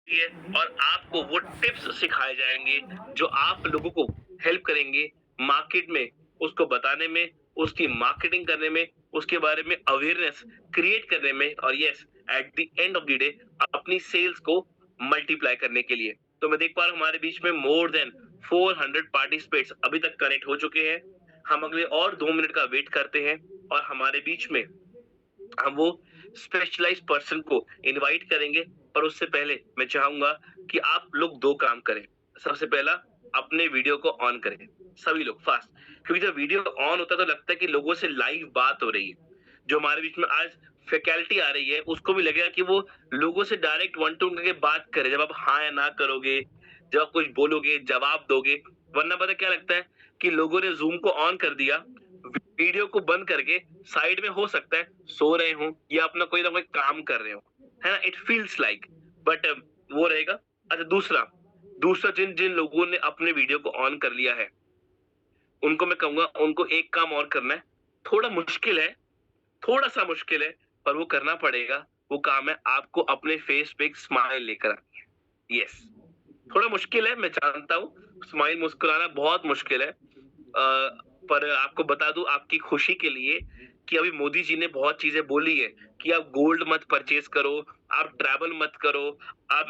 है और आपको वो टिप्स सिखाए जाएँगे जो आप लोगों को हेल्प करेंगे मार्केट में उसको बताने में, उसकी मार्केटिंग करने में, उसके बारे में अवेयरनेस क्रिएट करने में और yes at the end of the day अपनी सेल्स को मल्टीप्लाई करने के लिए। तो मैं देख पा रहा हूँ हमारे बीच में मोर देन 400 पार्टिसिपेट्स अभी तक कनेक्ट हो चुके हैं। हम अगले और 2 मिनट का वेट करते हैं और हमारे बीच में हम वो स्पेशलाइज्ड पर्सन को इनवाइट करेंगे। पर उससे पहले मैं चाहूंगा कि आप लोग 2 काम करें। सबसे पहला अपने वीडियो को ऑन करें, सभी लोग फास्ट। क्योंकि जब वीडियो ऑन होता है तो लगता है कि लोगों से लाइव बात हो रही है। जो हमारे बीच में आज फैकल्टी आ रही है उसको भी लगेगा कि वो लोगों से डायरेक्ट वन टू वन करके बात करे। जब आप हाँ या ना करोगे, जब आप कुछ बोलोगे, जवाब दोगे, वरना पता क्या लगता है कि लोगों ने ज़ूम को ऑन कर दिया, वीडियो को बंद करके साइड में हो सकता है सो रहे हों या अपना कोई ना कोई काम कर रहे हो, है ना? इट फील्स लाइक बट वो रहेगा। अच्छा दूसरा दूसरा जिन जिन लोगों ने अपने वीडियो को ऑन कर लिया है, उनको मैं कहूँगा उनको एक काम और करना है। थोड़ा मुश्किल है, थोड़ा-सा मुश्किल है, पर वो करना पड़ेगा। वो काम है आपको अपने फेस पे एक स्माइल लेकर आनी है। यस, थोड़ा मुश्किल है मैं जानता हूँ, स्माइल मुस्कुराना बहुत मुश्किल है। पर आपको बता दूँ आपकी खुशी के लिए कि अभी मोदी जी ने बहुत चीज़ें बोली है कि आप गोल्ड मत परचेज़ करो, आप ट्रैवल मत करो, आप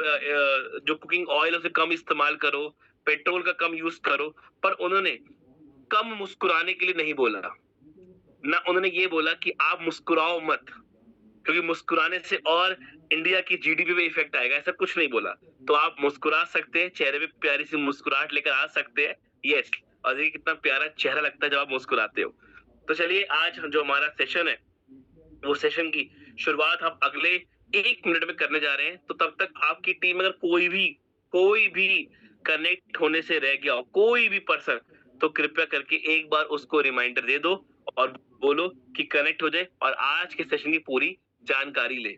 जो कुकिंग ऑयल है उसे कम इस्तेमाल करो, पेट्रोल का कम यूज़ करो। पर उन्होंने कम मुस्कुराने के लिए नहीं बोला। ना उन्होंने ये बोला कि आप मुस्कुराओ मत, क्योंकि मुस्कुराने से और इंडिया की जीडीपी पे इफ़ेक्ट आएगा, ऐसा कुछ नहीं बोला। तो आप मुस्कुरा सकते हैं, चेहरे पे प्यारी-सी मुस्कुराहट लेकर आ सकते हैं। यस, और देखिए कितना प्यारा चेहरा लगता है जब आप मुस्कुराते हो। तो चलिए आज जो हमारा सेशन है, वो सेशन की शुरुआत हम अगले 1 मिनट में करने जा रहे हैं। तो तब तक आपकी टीम अगर कोई भी कनेक्ट होने से रह गया हो, कोई भी पर्सन, तो कृपया करके एक बार उसको रिमाइंडर दे दो और बोलो कि कनेक्ट हो जाए और आज के सेशन की पूरी जानकारी ले।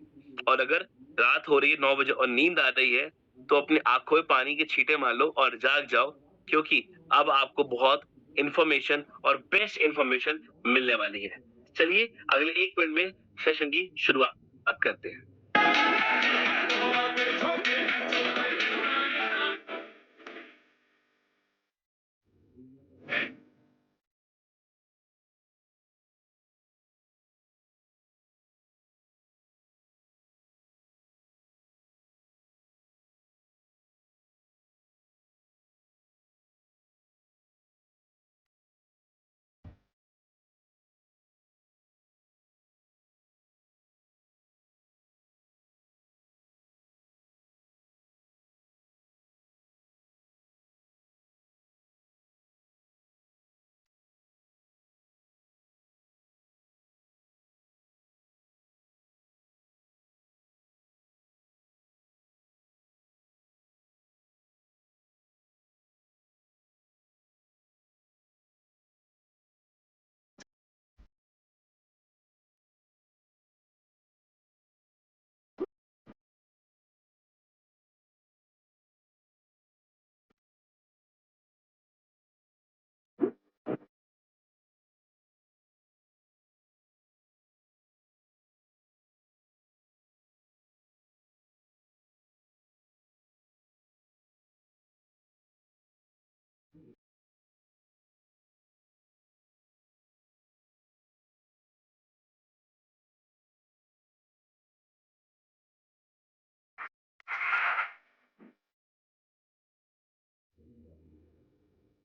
और अगर रात हो रही है 9 बजे और नींद आ रही है, तो अपनी आँखों में पानी के छींटे मार लो और जाग जाओ, क्योंकि अब आपको बहुत इन्फॉर्मेशन और बेस्ट इन्फॉर्मेशन मिलने वाली है। चलिए अगले 1 मिनट में सेशन की शुरुआत करते हैं।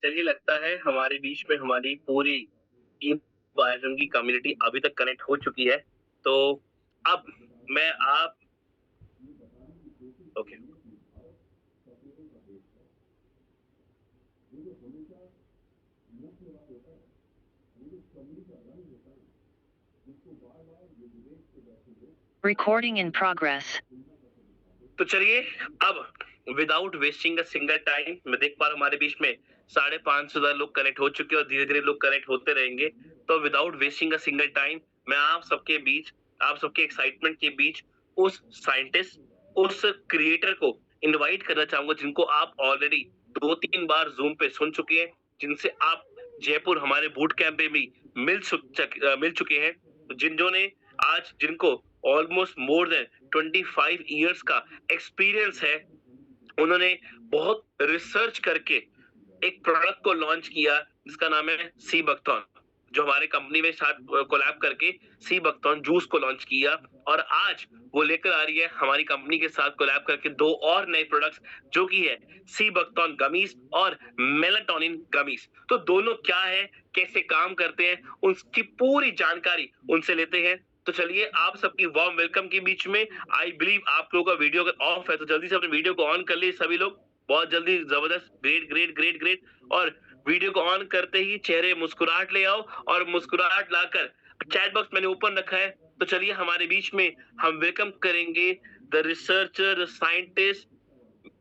चलिए लगता है हमारे बीच में हमारी पूरी टीम बायज़न की कम्युनिटी अभी तक कनेक्ट हो चुकी है। तो अब मैं आप ओके। Recording in progress. तो चलिए अब without wasting a single time मैं देख पा रहा हूँ हमारे बीच में 550 लोग कनेक्ट हो चुके हैं और धीरे-धीरे लोग कनेक्ट होते रहेंगे। तो without wasting a single time मैं आप सबके बीच, आप सबके एक्साइटमेंट के बीच उस साइंटिस्ट, उस क्रिएटर को इनवाइट करना चाहूँगा जिनको आप ऑलरेडी 2-3 बार ज़ूम पे सुन चुके हैं, जिनसे आप जयपुर हमारे बूट कैंप पे भी मिल चुके हैं। जिन्होंने आज जिनको ऑलमोस्ट मोर देन 25 इयर्स का एक्सपीरियंस है उन्होंने बहुत रिसर्च करके एक प्रोडक्ट को लॉन्च किया जिसका नाम है सी बकथॉर्न, जो हमारे कंपनी में साथ कोलैब करके सी बकथॉर्न जूस को लॉन्च किया। और आज वो लेकर आ रही है हमारी कंपनी के साथ कोलैब करके 2 और नए प्रोडक्ट्स, जो कि है सी बकथॉर्न गमीज और मेलाटोनिन गमीज। तो दोनों क्या है, कैसे काम करते हैं, उसकी पूरी जानकारी उनसे लेते हैं। तो चलिए आप सबकी वार्म वेलकम के बीच में, आई बिलीव आप लोगों का वीडियो अगर ऑफ है तो जल्दी से अपने वीडियो को ऑन कर लिए सभी लोग, बहुत जल्दी, जबरदस्त, ग्रेट ग्रेट ग्रेट ग्रेट। और वीडियो को ऑन करते ही चेहरे मुस्कुराहट ले आओ, और मुस्कुराहट लाकर चैट बॉक्स मैंने ओपन रखा है। तो चलिए हमारे बीच में हम वेलकम करेंगे the researcher scientist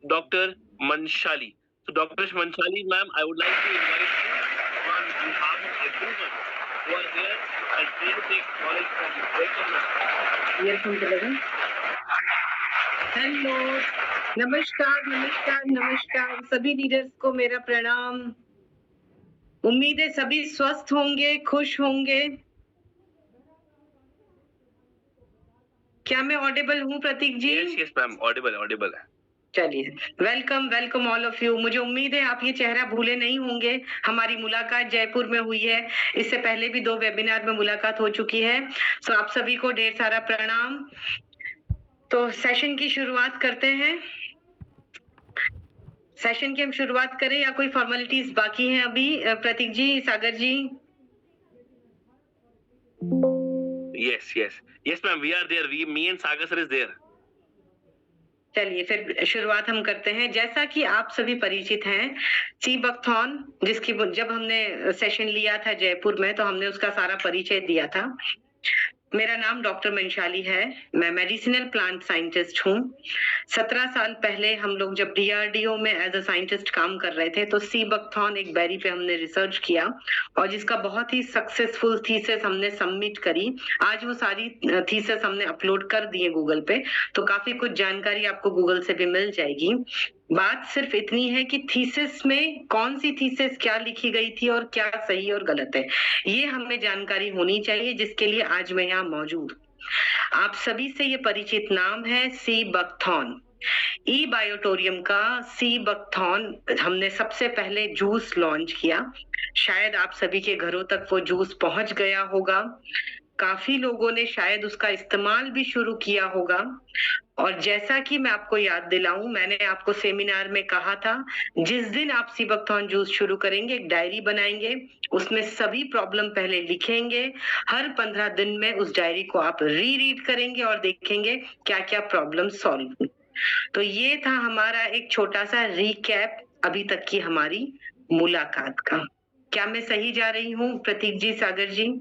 doctor Manshali. तो doctor Manshali ma'am, I would like to invite you on behalf of everyone who are here and try to take knowledge from you. Welcome, ma'am. Earphone पे लगा। हेलो, नमस्कार नमस्कार नमस्कार सभी leaders को मेरा प्रणाम। उम्मीद है सभी स्वस्थ होंगे, खुश होंगे। क्या मैं ऑडिबल हूँ Prateek ji? Yes yes ma'am, audible audible है। चलिए, welcome welcome all of you. मुझे उम्मीद है आप ये चेहरा भूले नहीं होंगे। हमारी मुलाकात जयपुर में हुई है, इससे पहले भी 2 वेबिनार में मुलाकात हो चुकी है। तो आप सभी को ढेर सारा प्रणाम। तो सेशन की शुरुआत करते हैं। सेशन की हम शुरुआत करें या कोई फॉर्मेलिटीज बाकी हैं अभी? Prateek ji, Sagar ji. Yes yes yes ma'am, we are there, we me and Sagar sir is there. चलिए फिर शुरुआत हम करते हैं। जैसा कि आप सभी परिचित हैं, सी बकथॉर्न, जिसकी जब हमने सेशन लिया था जयपुर में तो हमने उसका सारा परिचय दिया था। मेरा नाम डॉक्टर मंशाली है, मैं मेडिसिनल प्लांट साइंटिस्ट हूँ। 17 साल पहले हम लोग जब डीआरडीओ में एज अ साइंटिस्ट काम कर रहे थे तो सी बकथॉर्न एक बेरी पे हमने रिसर्च किया और जिसका बहुत ही सक्सेसफुल थीसिस हमने सबमिट करी। आज वो सारी थीसिस हमने अपलोड कर दिए गूगल पे, तो काफी कुछ जानकारी आपको गूगल से भी मिल जाएगी। बात सिर्फ इतनी है कि थीसिस में कौन सी थीसिस क्या लिखी गई थी और क्या सही और गलत है, ये हमें जानकारी होनी चाहिए, जिसके लिए आज मैं यहाँ मौजूद। आप सभी से ये परिचित नाम है सी बकथॉर्न। ई बायोटोरियम का सी बकथॉर्न हमने सबसे पहले जूस लॉन्च किया। शायद आप सभी के घरों तक वो जूस पहुंच गया होगा। काफी लोगों ने शायद उसका इस्तेमाल भी शुरू किया होगा। और जैसा कि मैं आपको याद दिलाऊं, मैंने आपको सेमिनार में कहा था, जिस दिन आप सी बकथॉर्न जूस शुरू करेंगे एक डायरी बनाएंगे, उसमें सभी प्रॉब्लम पहले लिखेंगे। हर 15 दिन में उस डायरी को आप रीड करेंगे और देखेंगे क्या क्या प्रॉब्लम सॉल्व हुई। तो ये था हमारा एक छोटा सा रिकैप अभी तक की हमारी मुलाकात का। क्या मैं सही जा रही हूँ Prateek ji, Sagar ji?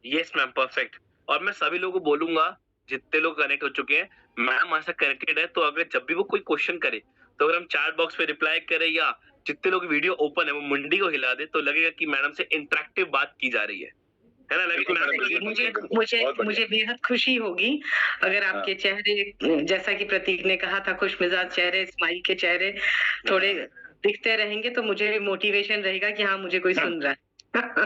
Yes ma'am, perfect. और मैं सभी लोगों को बोलूंगा, जितने लोग कनेक्ट हो चुके हैं, मैम ऐसा कनेक्टेड है, तो अगर जब भी वो कोई क्वेश्चन करे तो अगर हम चैट बॉक्स पे रिप्लाई करें या जितने लोग वीडियो ओपन है वो मुंडी को हिला दे, तो लगेगा कि मैडम से इंटरेक्टिव बात की जा रही है ना? मुझे बेहद खुशी होगी अगर आपके चेहरे, जैसा कि प्रतीक ने कहा था, खुश मिजाज चेहरे, स्माइल के चेहरे थोड़े दिखते रहेंगे तो मुझे भी मोटिवेशन रहेगा कि हाँ, मुझे कोई सुन रहा है।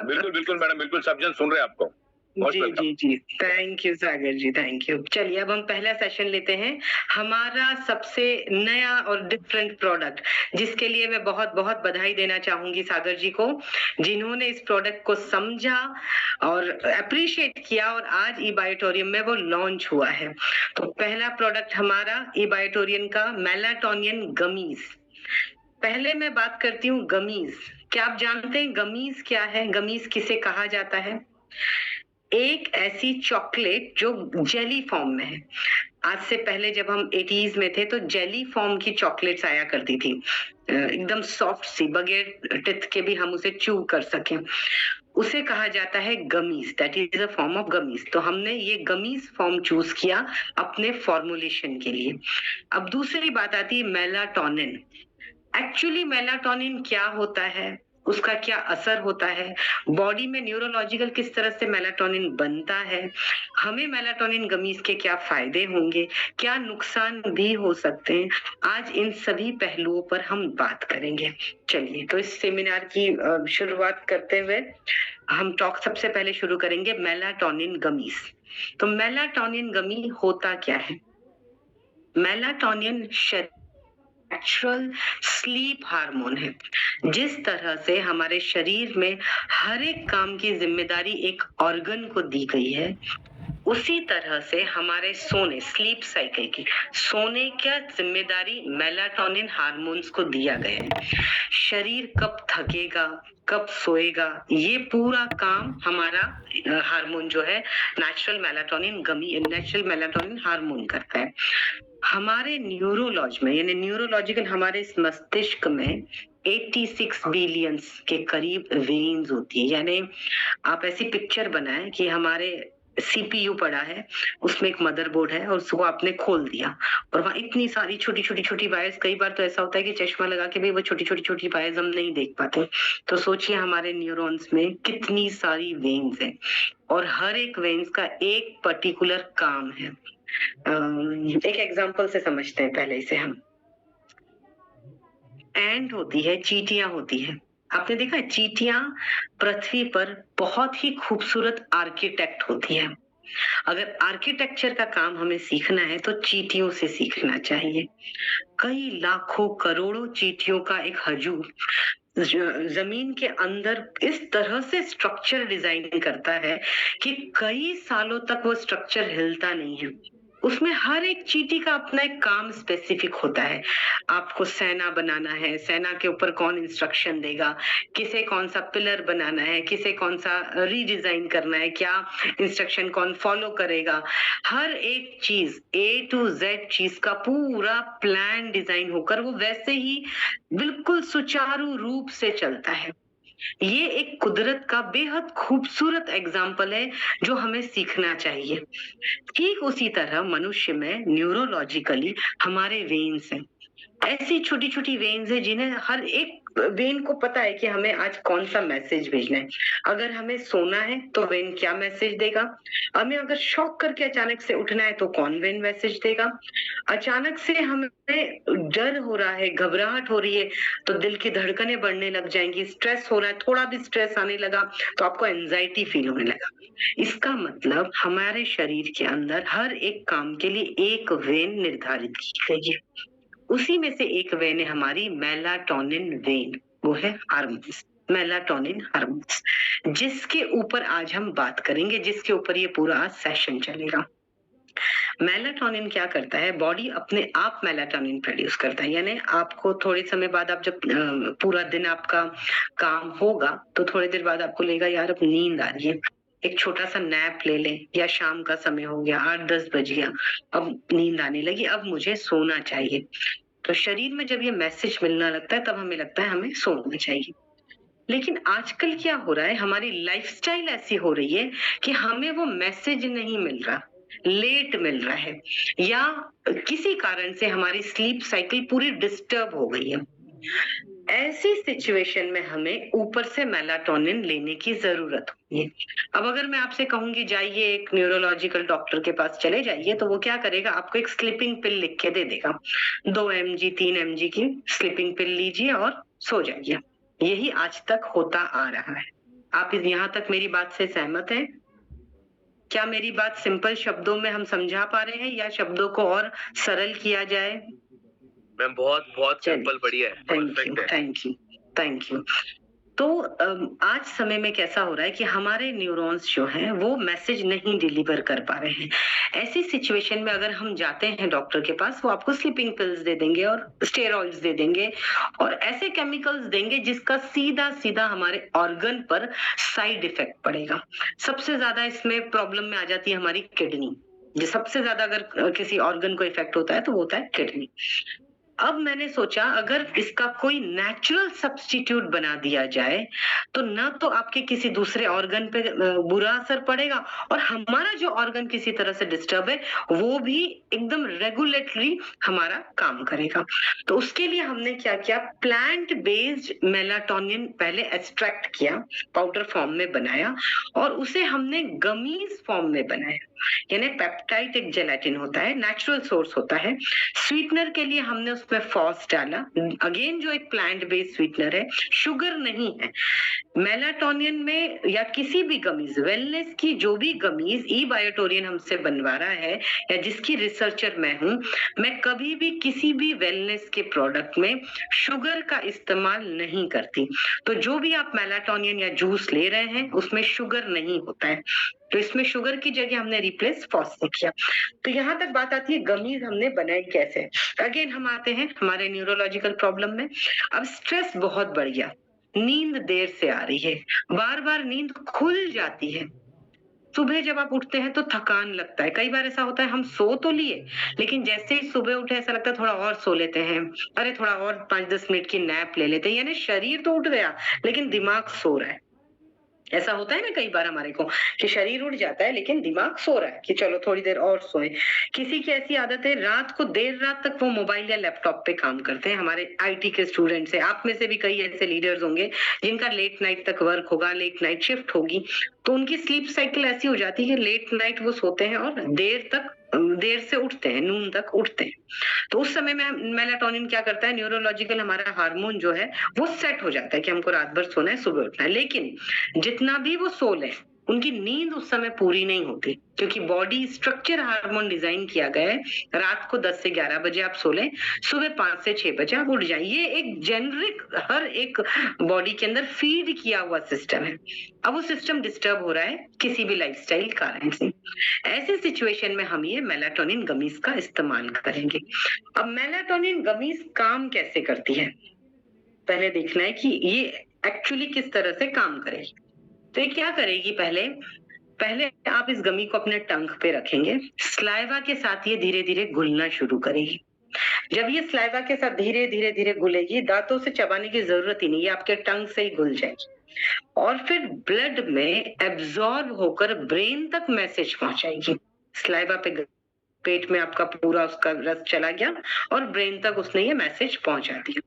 बिल्कुल बिल्कुल मैडम, बिल्कुल सब जन सुन रहे हैं आपको। जी, thank you Sagar ji, thank you. चलिए अब हम पहला सेशन लेते हैं, हमारा सबसे नया और डिफरेंट प्रोडक्ट, जिसके लिए मैं बहुत बहुत बधाई देना चाहूंगी सागर जी को, जिन्होंने इस प्रोडक्ट को समझा और अप्रिशिएट किया और आज ई बायोटोरियम में वो लॉन्च हुआ है। तो पहला प्रोडक्ट हमारा ई बायोटोरियम का मेलाटोनिन गमीज। पहले मैं बात करती हूँ गमीज। क्या आप जानते हैं गमीज क्या है? गमीज किसे कहा जाता है? एक ऐसी चॉकलेट जो जेली फॉर्म में है। आज से पहले जब हम 80s में थे तो जेली फॉर्म की चॉकलेट्स आया करती थी, एकदम सॉफ्ट सी, बगैर टिथ के भी हम उसे च्यू कर सकें, उसे कहा जाता है gummies. That is a form of gummies. तो हमने ये गमीज फॉर्म चूज किया अपने फॉर्मुलेशन के लिए। अब दूसरी बात आती है मेलाटोनिन। एक्चुअली मेलाटोनिन क्या होता है, उसका क्या असर होता है, बॉडी में न्यूरोलॉजिकल किस तरह से मेलाटोनिन बनता है, हमें मेलाटोनिन गमीज के क्या फायदे होंगे, क्या नुकसान भी हो सकते हैं, आज इन सभी पहलुओं पर हम बात करेंगे। चलिए, तो इस सेमिनार की शुरुआत करते हुए हम टॉक सबसे पहले शुरू करेंगे मेलाटोनिन गमीज। तो मेलाटोनिन गमी होता क्या है? मेलाटोनिन नेचुरल स्लीप हार्मोन है। जिस तरह से हमारे शरीर में हर एक काम की जिम्मेदारी एक ऑर्गन को दी गई है, उसी तरह से हमारे सोने स्लीप साइकिल की सोने का जिम्मेदारी मेलाटोनिन हार्मोन्स को दिया गया है। शरीर कब थकेगा, कब सोएगा, ये पूरा काम हमारा हार्मोन जो है नेचुरल मेलाटोनिन हार्मोन करता है। हमारे न्यूरोलॉज में यानी न्यूरोलॉजिकल हमारे इस मस्तिष्क में 86 बिलियंस के करीब वेन्स होती है। यानी आप ऐसी पिक्चर बनाएं कि हमारे सीपीयू पड़ा है, उसमें एक मदरबोर्ड है और उसको आपने खोल दिया और वहां इतनी सारी छोटी छोटी छोटी वायर्स, कई बार तो ऐसा होता है कि चश्मा लगा के भी वो छोटी छोटी छोटी वायर्स हम नहीं देख पाते। तो सोचिए हमारे न्यूरॉन्स में कितनी सारी वेन्स है और हर एक वेन्स का एक पर्टिकुलर काम है। एक एग्जांपल से समझते हैं पहले इसे हम। एंट होती है, चींटियां होती है। आपने देखा है चींटियां पृथ्वी पर बहुत ही खूबसूरत आर्किटेक्ट होती है। अगर आर्किटेक्चर का काम हमें सीखना है तो चींटियों से सीखना चाहिए। कई लाखों करोड़ों चींटियों का एक हजूम जमीन के अंदर इस तरह से स्ट्रक्चर डिजाइन करता है कि कई सालों तक वो स्ट्रक्चर हिलता नहीं है। उसमें हर एक चींटी का अपना एक काम स्पेसिफिक होता है। आपको सेना बनाना है, सेना के ऊपर कौन इंस्ट्रक्शन देगा, किसे कौन सा पिलर बनाना है, किसे कौन सा रीडिजाइन करना है, क्या इंस्ट्रक्शन कौन फॉलो करेगा। हर एक चीज A to Z चीज का पूरा प्लान डिजाइन होकर वो वैसे ही बिल्कुल सुचारू रूप से चलता है। ये एक कुदरत का बेहद खूबसूरत एग्जाम्पल है जो हमें सीखना चाहिए। ठीक उसी तरह मनुष्य में न्यूरोलॉजिकली हमारे वेन्स हैं। ऐसी छोटी छोटी वेन्स है जिन्हें हर एक वेन को पता है कि हमें आज कौन सा मैसेज भेजना है। अगर हमें सोना है तो वेन क्या मैसेज देगा, हमें अगर शॉक करके अचानक से उठना है तो कौन वेन मैसेज देगा, अचानक से हमें डर हो रहा है, घबराहट हो रही है तो दिल की धड़कनें बढ़ने लग जाएंगी, स्ट्रेस हो रहा है, थोड़ा भी स्ट्रेस आने लगा तो आपको एंजाइटी फील होने लगा। इसका मतलब हमारे शरीर के अंदर हर एक काम के लिए एक वेन निर्धारित की गई है। उसी में से एक वेन है हमारी मेलाटोनिन वेन, वो है हार्मोन्स, मेलाटोनिन हार्मोन्स, जिसके ऊपर आज हम बात करेंगे, जिसके ऊपर ये पूरा सेशन चलेगा। मेलाटोनिन क्या करता है, बॉडी अपने आप मेलाटोनिन प्रोड्यूस करता है। यानी आपको थोड़े समय बाद, आप जब पूरा दिन आपका काम होगा तो थोड़ी देर बाद आपको लगेगा यार अब नींद आ रही है, एक छोटा सा नैप ले लें, या शाम का समय हो गया, 8-10 बज गया, अब नींद आने लगी, अब मुझे सोना चाहिए। तो शरीर में जब ये मैसेज मिलना लगता है तब हमें लगता है हमें सोना चाहिए। लेकिन आजकल क्या हो रहा है, हमारी लाइफस्टाइल ऐसी हो रही है कि हमें वो मैसेज नहीं मिल रहा, लेट मिल रहा है, या किसी कारण से हमारी स्लीप साइकिल पूरी डिस्टर्ब हो गई है। ऐसी सिचुएशन में हमें ऊपर से मेलाटोनिन लेने की जरूरत होती है। अब अगर मैं आपसे कहूंगी जाइए एक न्यूरोलॉजिकल डॉक्टर के पास चले जाइए, तो वो क्या करेगा, आपको एक स्लीपिंग पिल लिख के दे देगा, 2 mg 3 mg की स्लीपिंग पिल लीजिए और सो जाइए। यही आज तक होता आ रहा है। आप यहाँ तक मेरी बात से सहमत हैं? क्या मेरी बात सिंपल शब्दों में हम समझा पा रहे हैं या शब्दों को और सरल किया जाए? मैम बहुत बहुत चलिए, सिंपल, बढ़िया है, थैंक यू, परफेक्ट है। Thank you, thank you. तो आज समय में कैसा हो रहा है कि हमारे न्यूरॉन्स जो हैं वो मैसेज नहीं डिलीवर कर पा रहे हैं। ऐसी सिचुएशन में अगर हम जाते हैं डॉक्टर के पास, वो आपको स्लीपिंग पिल्स दे देंगे और स्टेरॉइड्स दे देंगे और ऐसे केमिकल्स देंगे जिसका सीधा सीधा हमारे ऑर्गन पर साइड इफेक्ट पड़ेगा। सबसे ज्यादा इसमें प्रॉब्लम में आ जाती है हमारी किडनी। जो सबसे ज्यादा अगर किसी ऑर्गन को इफेक्ट होता है तो वो होता है किडनी। अब मैंने सोचा अगर इसका कोई नेचुरल सब्स्टिट्यूट बना दिया जाए तो न तो आपके किसी दूसरे ऑर्गन पे बुरा असर पड़ेगा और हमारा जो ऑर्गन किसी तरह से डिस्टर्ब है वो भी एकदम रेगुलेटरी हमारा काम करेगा। तो उसके लिए हमने क्या किया, प्लांट बेस्ड मेलाटोनिन पहले एक्सट्रैक्ट किया, पाउडर फॉर्म में बनाया और उसे हमने गमीज फॉर्म में बनाया। यानी पेप्टाइड एक जेलेटिन होता है, नेचुरल सोर्स होता है। स्वीटनर के लिए हमने उसमें फॉस डाला, अगेन जो एक प्लांट बेस्ड स्वीटनर है, शुगर नहीं है। मेलाटोनिन में या किसी भी गमीज, वेलनेस की जो भी गमीज ई बायोटोरियन हमसे बनवा रहा है या जिसकी रिसर्चर मैं हूं, मैं कभी भी किसी भी वेलनेस के प्रोडक्ट में शुगर का इस्तेमाल नहीं करती। तो जो भी आप मेलाटोनिन या जूस ले रहे हैं उसमें शुगर नहीं होता है, तो इसमें शुगर की जगह हमने रिप्लेस फॉस से किया। तो यहाँ तक बात आती है गमीज हमने बनाई कैसे। अगेन हम आते हैं हमारे न्यूरोलॉजिकल प्रॉब्लम में। अब स्ट्रेस बहुत बढ़ गया, नींद देर से आ रही है, बार बार नींद खुल जाती है, सुबह जब आप उठते हैं तो थकान लगता है। कई बार ऐसा होता है हम सो तो लिए, लेकिन जैसे ही सुबह उठे ऐसा लगता है थोड़ा और सो लेते हैं, अरे थोड़ा और 5-10 मिनट की नैप ले लेते हैं, यानी शरीर तो उठ गया लेकिन दिमाग सो रहा है। ऐसा होता है ना कई बार हमारे को कि शरीर उठ जाता है लेकिन दिमाग सो रहा है कि चलो थोड़ी देर और सोए। किसी की ऐसी आदत है रात को देर रात तक वो मोबाइल या लैपटॉप पे काम करते हैं। हमारे आईटी के स्टूडेंट्स हैं, आप में से भी कई ऐसे लीडर्स होंगे जिनका लेट नाइट तक वर्क होगा, लेट नाइट शिफ्ट होगी, तो उनकी स्लीप साइकिल ऐसी हो जाती है कि लेट नाइट वो सोते हैं और देर से उठते हैं, नून तक उठते हैं। तो उस समय में मेलाटोनिन क्या करता है, न्यूरोलॉजिकल हमारा हार्मोन जो है वो सेट हो जाता है कि हमको रात भर सोना है, सुबह उठना है। लेकिन जितना भी वो सो ले, उनकी नींद उस समय पूरी नहीं होती, क्योंकि बॉडी स्ट्रक्चर हार्मोन डिजाइन किया गया है रात को 10 से 11 बजे आप सो लें, सुबह 5 से 6 बजे आप उठ जाएं। ये एक जेनरिक हर एक बॉडी के अंदर फीड किया हुआ सिस्टम है। अब वो सिस्टम डिस्टर्ब हो रहा है किसी भी लाइफस्टाइल कारण से। ऐसे सिचुएशन में हम ये मेलाटोनिन गमीज का इस्तेमाल करेंगे। अब मेलाटोनिन गमीज काम कैसे करती है, पहले देखना है कि ये एक्चुअली किस तरह से काम करेगी। तो ये क्या करेगी, पहले आप इस गमी को अपने टंग पे रखेंगे, स्लाइवा के साथ ये धीरे धीरे घुलना शुरू करेगी। जब ये स्लाइवा के साथ धीरे धीरे धीरे घुलेगी, दांतों से चबाने की जरूरत ही नहीं, ये आपके टंग से ही घुल जाएगी और फिर ब्लड में एब्जॉर्ब होकर ब्रेन तक मैसेज पहुंचाएगी। स्लाइवा पे, पेट में आपका पूरा उसका रस चला गया और ब्रेन तक उसने ये मैसेज पहुंचा दिया।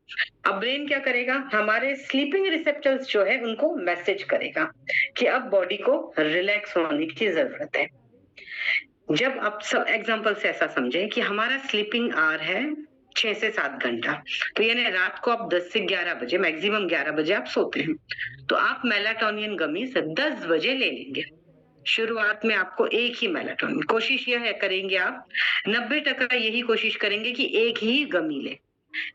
अब ब्रेन क्या करेगा, हमारे स्लीपिंग रिसेप्टर्स जो है उनको मैसेज करेगा कि अब बॉडी को रिलैक्स होने की जरूरत है। जब आप सब एग्जांपल से ऐसा समझें कि हमारा स्लीपिंग आवर है 6 से 7 घंटा, तो यानी रात को आप 10 से 11 बजे, मैक्सिमम 11 बजे आप सोते हैं, तो आप मेलाटोनिन गमी 10 बजे ले लेंगे। शुरुआत में आपको एक ही मेलाटोनिन, कोशिश यह है करेंगे आप 90% यही कोशिश करेंगे कि एक ही गमी ले।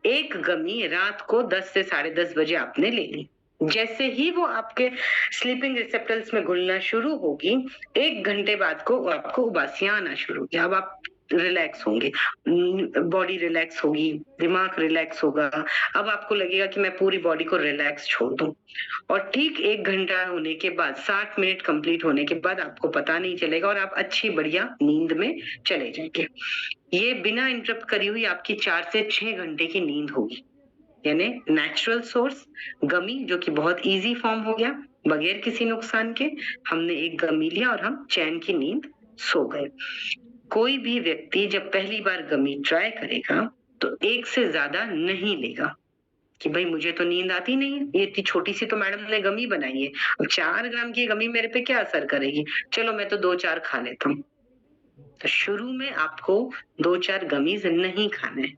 एक गमी रात को 10 से 10:30 बजे आपने ले ली। जैसे ही वो आपके स्लीपिंग रिसेप्टर्स में घुलना शुरू होगी, 1 घंटे बाद को आपको उबासियां आना शुरू होगी। अब आप रिलैक्स होंगे, बॉडी रिलैक्स होगी, दिमाग रिलैक्स होगा। अब आपको लगेगा कि मैं पूरी बॉडी को रिलैक्स छोड़ दूं, और ठीक 1 घंटा होने के बाद, 60 मिनट कंप्लीट होने के बाद आपको पता नहीं चलेगा और आप अच्छी बढ़िया नींद में चले जाएंगे। ये बिना इंटरप्ट करी हुई आपकी 4 से 6 घंटे की नींद होगी, यानी नेचुरल सोर्स गमी, जो कि बहुत इजी फॉर्म हो गया, बगैर किसी नुकसान के हमने एक गमी लिया और हम चैन की नींद सो गए। कोई भी व्यक्ति जब पहली बार गमी ट्राई करेगा तो 1 से ज्यादा नहीं लेगा कि भाई मुझे तो नींद आती नहीं है, ये इतनी छोटी सी तो मैडम ने गमी बनाई है, अब 4 ग्राम की गमी मेरे पे क्या असर करेगी, चलो मैं तो 2-4 खा लेता हूँ। तो शुरू में आपको 2-4 गमीज नहीं खाने,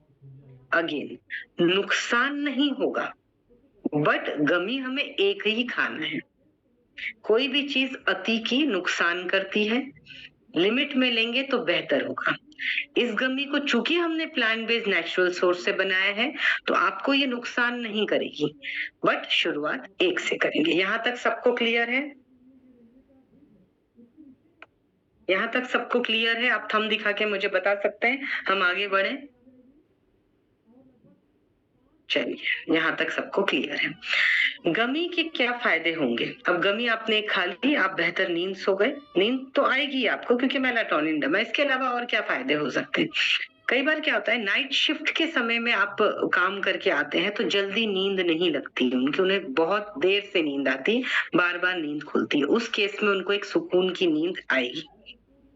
अगेन नुकसान नहीं होगा, बट गमी हमें एक ही खाना है। कोई भी चीज अति की नुकसान करती है, लिमिट में लेंगे तो बेहतर होगा। इस गमी को चूंकि हमने प्लांट बेस्ड नेचुरल सोर्स से बनाया है तो आपको ये नुकसान नहीं करेगी, बट शुरुआत 1 से करेंगे। यहाँ तक सबको क्लियर है? यहाँ तक सबको क्लियर है? आप थंब दिखा के मुझे बता सकते हैं, हम आगे बढ़े। चलिए, यहाँ तक सबको क्लियर है। गमी के क्या फायदे होंगे? अब गमी आपने खा ली, आप बेहतर नींद सो गए, नींद तो आएगी आपको क्योंकि मेलाटोनिन डमा, इसके अलावा और क्या फायदे हो सकते हैं? कई बार क्या होता है, नाइट शिफ्ट के समय में आप काम करके आते हैं तो जल्दी नींद नहीं लगती उनकी, उन्हें बहुत देर से नींद आती, बार बार नींद खुलती है, उस केस में उनको एक सुकून की नींद आएगी।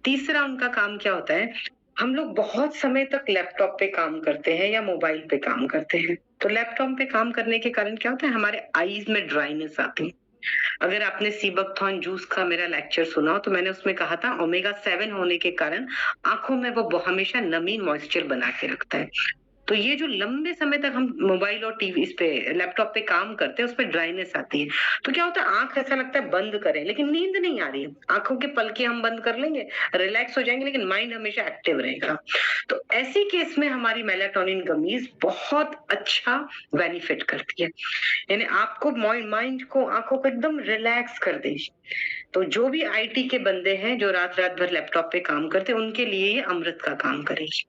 तीसरा उनका काम क्या होता है, हम लोग बहुत समय तक लैपटॉप पे काम करते हैं या मोबाइल पे काम करते हैं, तो लैपटॉप पे काम करने के कारण क्या होता है, हमारे आईज में ड्राइनेस आती है, अगर आपने सीबकथॉर्न जूस का मेरा लेक्चर सुना हो तो मैंने उसमें कहा था ओमेगा 7 होने के कारण आंखों में वो हमेशा नमी मॉइस्चर बना के रखता है। तो ये जो लंबे समय तक हम मोबाइल और टीवी इस पे लैपटॉप पे काम करते हैं उस पे ड्राइनेस आती है। तो क्या होता है आंख ऐसा लगता है बंद करें लेकिन नींद नहीं आ रही है। आंखों के पलके हम बंद कर लेंगे, रिलैक्स हो जाएंगे लेकिन माइंड हमेशा एक्टिव रहेगा। तो ऐसी केस में हमारी मेलाटोनिन गमीज बहुत अच्छा बेनिफिट करती है। यानी आपको माइंड को आंखों को एकदम रिलैक्स कर देगी। तो जो भी आईटी के बंदे हैं जो रात रात भर लैपटॉप पे काम करते हैं उनके लिए ये अमृत का काम करेगी।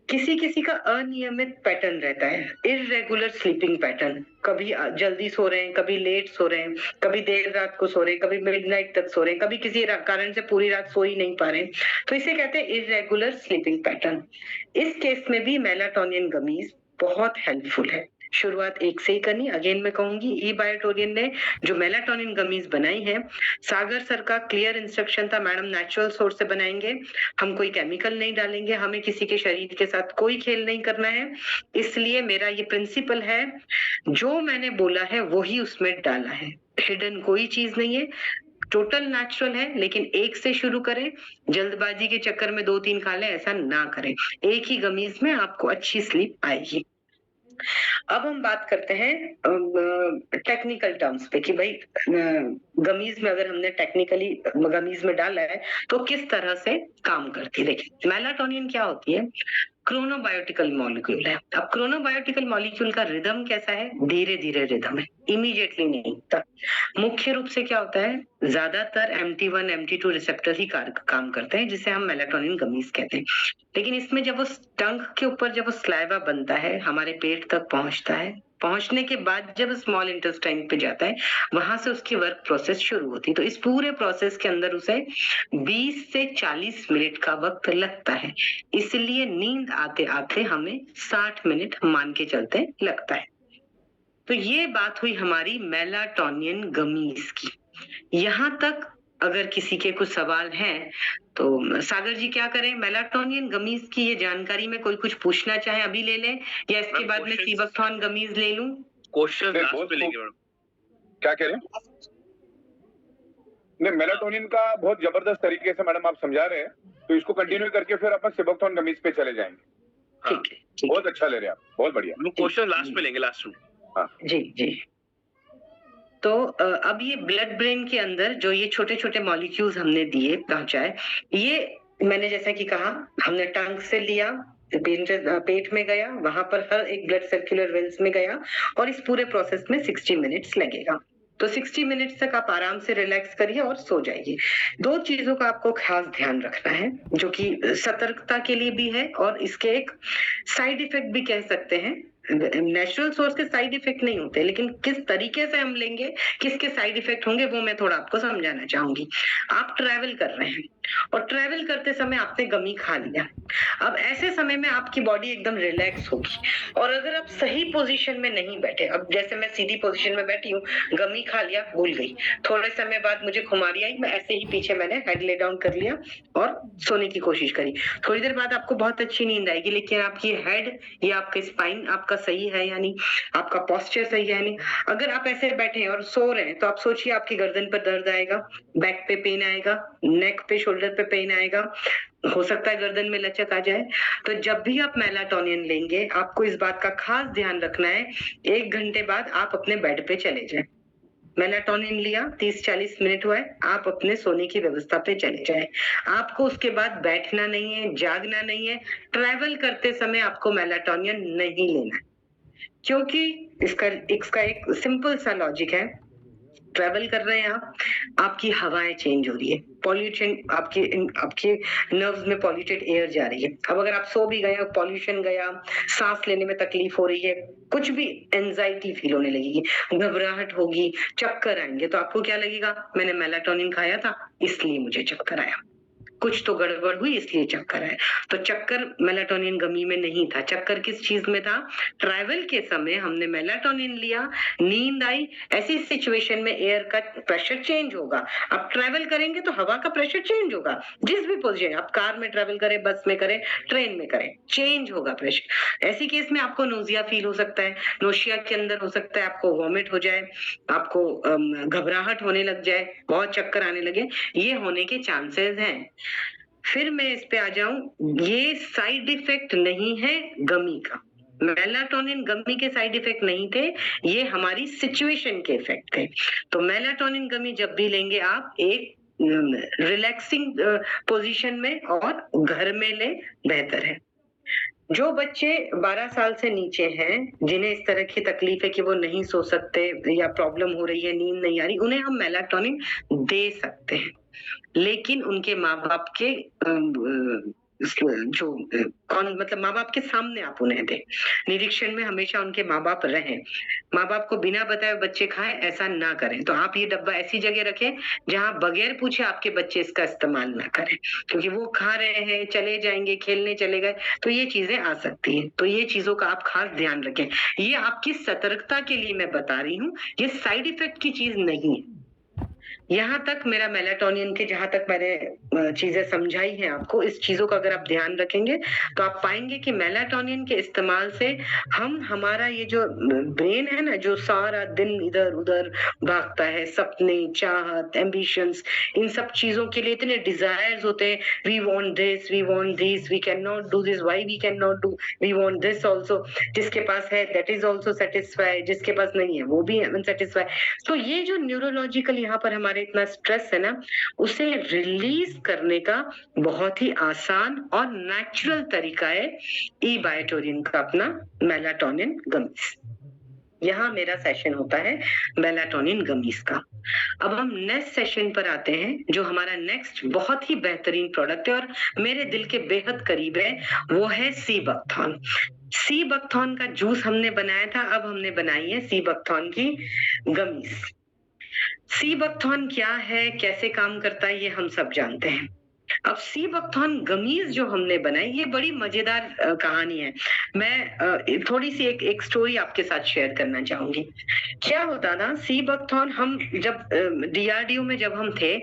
किसी किसी का अनियमित पैटर्न रहता है, इर्रेगुलर स्लीपिंग पैटर्न, कभी जल्दी सो रहे हैं, कभी लेट सो रहे हैं, कभी देर रात को सो रहे हैं, कभी मिडनाइट तक सो रहे हैं, कभी किसी कारण से पूरी रात सो ही नहीं पा रहे हैं, तो इसे कहते हैं इर्रेगुलर स्लीपिंग पैटर्न। इस केस में भी मेलाटोनिन गमीज बहुत हेल्पफुल है। शुरुआत एक से ही करनी, अगेन मैं कहूंगी ई बायोटोरियन ने जो मेलाटोनिन गमीज बनाई है, सागर सर का क्लियर इंस्ट्रक्शन था मैडम नेचुरल सोर्स से बनाएंगे, हम कोई केमिकल नहीं डालेंगे, हमें किसी के शरीर के साथ कोई खेल नहीं करना है। इसलिए मेरा ये प्रिंसिपल है, जो मैंने बोला है वही उसमें डाला है, हिडन कोई चीज नहीं है, टोटल नेचुरल है। लेकिन एक से शुरू करें, जल्दबाजी के चक्कर में 2-3 खा लें, ऐसा ना करें। एक ही गमीज में आपको अच्छी स्लीप आएगी। अब हम बात करते हैं टेक्निकल टर्म्स पे कि भाई गमीज में अगर हमने टेक्निकली गमीज में डाला है तो किस तरह से काम करती है। देखिए मेलाटोनिन क्या होती है, क्रोनोबायोटिकल मॉलिक्यूल है। अब क्रोनोबायोटिकल मॉलिक्यूल का रिदम कैसा है, धीरे धीरे रिदम है, इमीडिएटली नहीं होता। मुख्य रूप से क्या होता है, ज्यादातर MT1 MT2 रिसेप्टर ही काम करते हैं जिसे हम मेलाटोनिन गमीज कहते हैं। लेकिन इसमें जब वो टंग के ऊपर जब वो स्लाइवा बनता है, हमारे पेट तक पहुंचता है, पहुंचने के बाद जब स्मॉल इंटेस्टाइन पे जाता है, वहां से उसकी वर्क प्रोसेस शुरू होती है। तो इस पूरे प्रोसेस के अंदर उसे 20 से 40 मिनट का वक्त लगता है। इसलिए नींद आते आते हमें 60 मिनट मान के चलते लगता है। तो ये बात हुई हमारी मेलाटोनिन गमीज की। यहाँ तक अगर किसी के कुछ सवाल हैं तो सागर जी क्या करें, मेलाटोनिन गमीज की ये जानकारी में कोई कुछ पूछना चाहे अभी ले लें या इसके बाद में सीबकथॉर्न गमीज ले लूं? क्वेश्चन लास्ट में लेंगे मैडम। क्या कह रहे हैं? नहीं, मेलाटोनिन का बहुत जबरदस्त तरीके से मैडम आप समझा रहे हैं, तो इसको कंटिन्यू करके फिर अपन सीबकथॉर्न गमीज पे चले जाएंगे। ठीक है, बहुत अच्छा ले रहे हैं आप, बहुत बढ़िया। हम क्वेश्चन लास्ट में लेंगे, लास्ट में। हाँ जी जी। तो अब ये ब्लड ब्रेन के अंदर जो ये छोटे छोटे मॉलिक्यूल्स हमने दिए पहुंचाए, ये मैंने जैसा कि कहा हमने टंग से लिया, पेट में गया, वहां पर हर एक ब्लड सर्कुलर वेन्स में गया और इस पूरे प्रोसेस में 60 मिनट्स लगेगा। तो 60 मिनट्स तक आप आराम से रिलैक्स करिए और सो जाइए। 2 चीजों का आपको खास ध्यान रखना है जो कि सतर्कता के लिए भी है और इसके एक साइड इफेक्ट भी कह सकते हैं। नेचुरल सोर्स के साइड इफेक्ट नहीं होते, लेकिन किस तरीके से हम लेंगे, किसके साइड इफेक्ट होंगे, वो मैं थोड़ा आपको समझाना चाहूंगी। आप ट्रैवल कर रहे हैं और ट्रैवल करते समय आपने गमी खा लिया। अब ऐसे समय में आपकी बॉडी एकदम रिलैक्स होगी और अगर आप सही पोजीशन में नहीं बैठे, अब जैसे मैं सीधी पोजीशन में बैठी हूँ, गमी खा लिया, भूल गई, थोड़े समय बाद मुझे खुमारी आई, मैं ऐसे ही पीछे मैंने हेड ले डाउन कर लिया और सोने की कोशिश करी। थोड़ी देर बाद आपको बहुत अच्छी नींद आएगी, लेकिन आपकी हेड या आपका स्पाइन आपका सही है यानी आपका पोस्चर सही है यानी अगर आप ऐसे बैठे हैं और सो रहे हैं तो आप सोचिए आपकी गर्दन पर दर्द आएगा, बैक पे पेन आएगा, नेक पे शोल्डर पे पेन आएगा, हो सकता है गर्दन में लचक आ जाए। तो जब भी आप मेलाटोनिन लेंगे आपको इस बात का खास ध्यान रखना है, 1 घंटे बाद आप अपने बेड पे चले जाएं। मेलाटोनिन लिया, 30-40 मिनट हुआ है, आप अपने सोने की व्यवस्था पे चले जाए। आपको उसके बाद बैठना नहीं है, जागना नहीं है, ट्रैवल करते समय आपको मेलाटोनिन नहीं लेना है, क्योंकि इसका एक सिंपल सा लॉजिक है। ट्रैवल कर रहे हैं आप, आपकी हवाएं चेंज हो रही है, पॉल्यूशन आपके नर्व्स में पॉल्यूटेड एयर जा रही है। अब अगर आप सो भी गए, पॉल्यूशन गया, सांस लेने में तकलीफ हो रही है, कुछ भी एंजाइटी फील होने लगेगी, घबराहट होगी, चक्कर आएंगे, तो आपको क्या लगेगा, मैंने मेलाटोनिन खाया था इसलिए मुझे चक्कर आया। कुछ तो गड़बड़ हुई इसलिए चक्कर आए। तो चक्कर मेलाटोनिन गमी में नहीं था, चक्कर किस चीज में था? ट्रैवल के समय हमने मेलाटोनिन लिया, नींद आई, ऐसी सिचुएशन में एयर का प्रेशर चेंज होगा। आप ट्रैवल करेंगे तो हवा का प्रेशर चेंज होगा, जिस भी पोजीशन, आप कार में ट्रैवल करें, बस में करें, ट्रेन में करें, चेंज होगा प्रेशर। ऐसी केस में आपको नोजिया फील हो सकता है, नोशिया के अंदर हो सकता है, आपको वॉमिट हो जाए, आपको घबराहट होने लग जाए, बहुत चक्कर आने लगे, ये होने के चांसेस हैं। फिर मैं इस पे आ जाऊं, ये साइड इफेक्ट नहीं है गमी का, मेलाटोनिन गमी के साइड इफेक्ट नहीं थे, ये हमारी सिचुएशन के इफेक्ट थे। तो मेलाटोनिन गमी जब भी लेंगे आप, एक रिलैक्सिंग पोजीशन में और घर में ले, बेहतर है। जो बच्चे 12 साल से नीचे हैं, जिन्हें इस तरह की तकलीफ है कि वो नहीं सो सकते या प्रॉब्लम हो रही है, नींद नहीं आ रही, उन्हें हम मेलाटोनिन दे सकते हैं, लेकिन उनके माँ बाप के जो कौन मतलब माँ बाप के सामने आप उन्हें दें, निरीक्षण में हमेशा उनके माँ बाप रहें। माँ बाप को बिना बताए बच्चे खाएं, ऐसा ना करें। तो आप ये डब्बा ऐसी जगह रखें जहां बगैर पूछे आपके बच्चे इसका इस्तेमाल ना करें, क्योंकि वो खा रहे हैं, चले जाएंगे, खेलने चले गए, तो ये चीजें आ सकती हैं। तो ये चीजों का आप खास ध्यान रखें। ये आपकी सतर्कता के लिए मैं बता रही हूँ, ये साइड इफेक्ट की चीज नहीं है। यहाँ तक मेरा मेलाटोनिन के, जहां तक मैंने चीजें समझाई हैं आपको, इस चीजों का अगर आप ध्यान रखेंगे तो आप पाएंगे कि मेलाटोनिन के इस्तेमाल से हम, हमारा ये जो ब्रेन है ना, जो सारा दिन इधर उधर भागता है, सपने, चाहत, एम्बिशंस, इन सब चीजों के लिए इतने डिजायर्स होते हैं, we want this, we want this, we can not do this, why we can not do, we want this also, जिसके पास है दैट इज आल्सो सेटिस्फाइड, जिसके पास नहीं है वो भी अनसेटिस्फाइड। तो ये जो न्यूरोलॉजिकल यहाँ पर हमारे इतना स्ट्रेस है ना, उसे रिलीज करने का बहुत ही आसान और नेचुरल तरीका है ई बायोटोरिन का अपना मेलाटोनिन गमीज। यहाँ मेरा सेशन होता है मेलाटोनिन गमीज का। अब हम नेक्स्ट सेशन पर आते हैं, जो हमारा नेक्स्ट बहुत ही बेहतरीन प्रोडक्ट है और मेरे दिल के बेहद करीब है, वो है सी बकथॉर्न। सी बकथॉर्न का जूस हमने बनाया था, अब हमने बनाई है सी बकथॉर्न की गमीज। सी बकथॉर्न क्या है, कैसे काम करता है, ये हम सब जानते हैं। अब सी बकथॉर्न गमीज जो हमने बनाई, ये बड़ी मजेदार कहानी है। मैं थोड़ी सी एक स्टोरी आपके साथ शेयर करना चाहूंगी। क्या होता था, सी बकथॉर्न, हम जब डीआरडीओ में जब हम थे,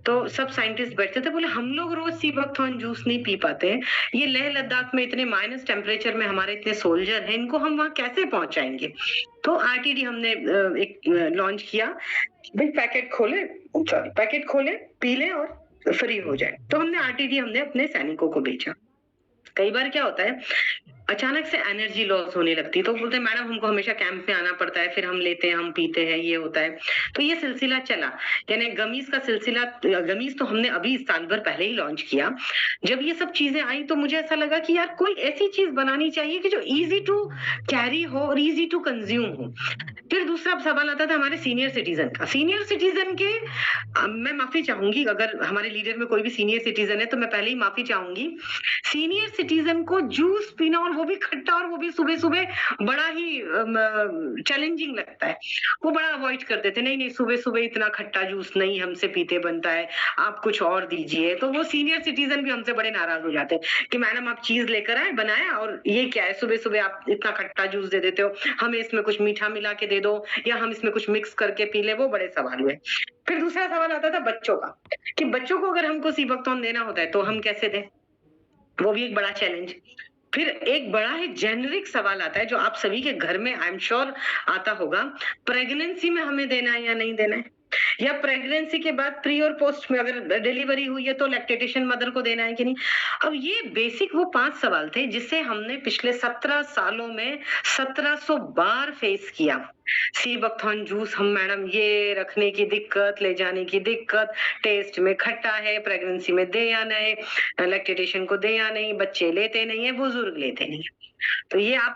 तो सब साइंटिस्ट बैठते थे, बोले हम लोग रोज सी बकथॉर्न जूस नहीं पी पाते हैं, ये लेह लद्दाख में इतने माइनस टेम्परेचर में हमारे इतने सोल्जर हैं, इनको हम वहां कैसे पहुंचाएंगे। तो आरटीडी हमने एक लॉन्च किया, भाई पैकेट खोले, पी ले और फ्री हो जाए। तो हमने आरटीडी हमने अपने सैनिकों को बेचा। कई बार क्या होता है, अचानक से एनर्जी लॉस होने लगती है, तो बोलते हैं मैडम हमको हमेशा कैंप में आना पड़ता है, फिर हम लेते हैं, हम पीते हैं, ये होता है। तो ये सिलसिला चला, यानी गमीज का सिलसिला। गमीज तो हमने अभी साल भर पहले ही लॉन्च किया। जब ये सब चीजें आई तो मुझे ऐसा लगा कि यार कोई ऐसी चीज बनानी चाहिए कि जो इजी टू कैरी हो और इजी टू कंज्यूम हो। फिर दूसरा सवाल आता था हमारे सीनियर सिटीजन का। सीनियर सिटीजन के मैं माफी चाहूंगी, अगर हमारे लीडर में कोई भी सीनियर सिटीजन है तो मैं पहले ही माफी चाहूंगी। सीनियर सिटीजन को जूस पीना, और वो भी खट्टा, और वो भी सुबह सुबह, बड़ा ही चैलेंजिंग लगता है। वो बड़ा अवॉइड करते थे, नहीं सुबह सुबह इतना खट्टा जूस नहीं हमसे पीते बनता है, आप कुछ और दीजिए। तो वो सीनियर सिटीजन भी हमसे बड़े नाराज हो जाते हैं कि मैडम आप चीज लेकर आए, बनाया, और ये क्या है, सुबह सुबह आप इतना खट्टा जूस दे देते हो, हमें इसमें कुछ मीठा मिला के दे दो, या हम इसमें कुछ मिक्स करके पी ले। वो बड़े सवाल हुए। फिर दूसरा सवाल आता था बच्चों का, कि बच्चों को अगर हमको सी बकथॉर्न देना होता है तो हम कैसे दें, वो भी एक बड़ा चैलेंज। फिर एक बड़ा ही जेनरिक सवाल आता है, जो आप सभी के घर में आई एम श्योर आता होगा, प्रेगनेंसी में हमें देना है या नहीं देना है, या प्रेगनेंसी के बाद प्री और पोस्ट में अगर डिलीवरी हुई है तो लैक्टेशन मदर को देना है कि नहीं। अब ये बेसिक वो 5 सवाल थे जिससे हमने पिछले 17 सालों में 1700 बार फेस किया। सी बकथॉर्न जूस, हम मैडम ये रखने की दिक्कत, ले जाने की दिक्कत, टेस्ट में खट्टा है, प्रेगनेंसी में दे या नहीं, लैक्टेशन को दे या नहीं, बच्चे लेते नहीं है, बुजुर्ग लेते नहीं है। तो ये आप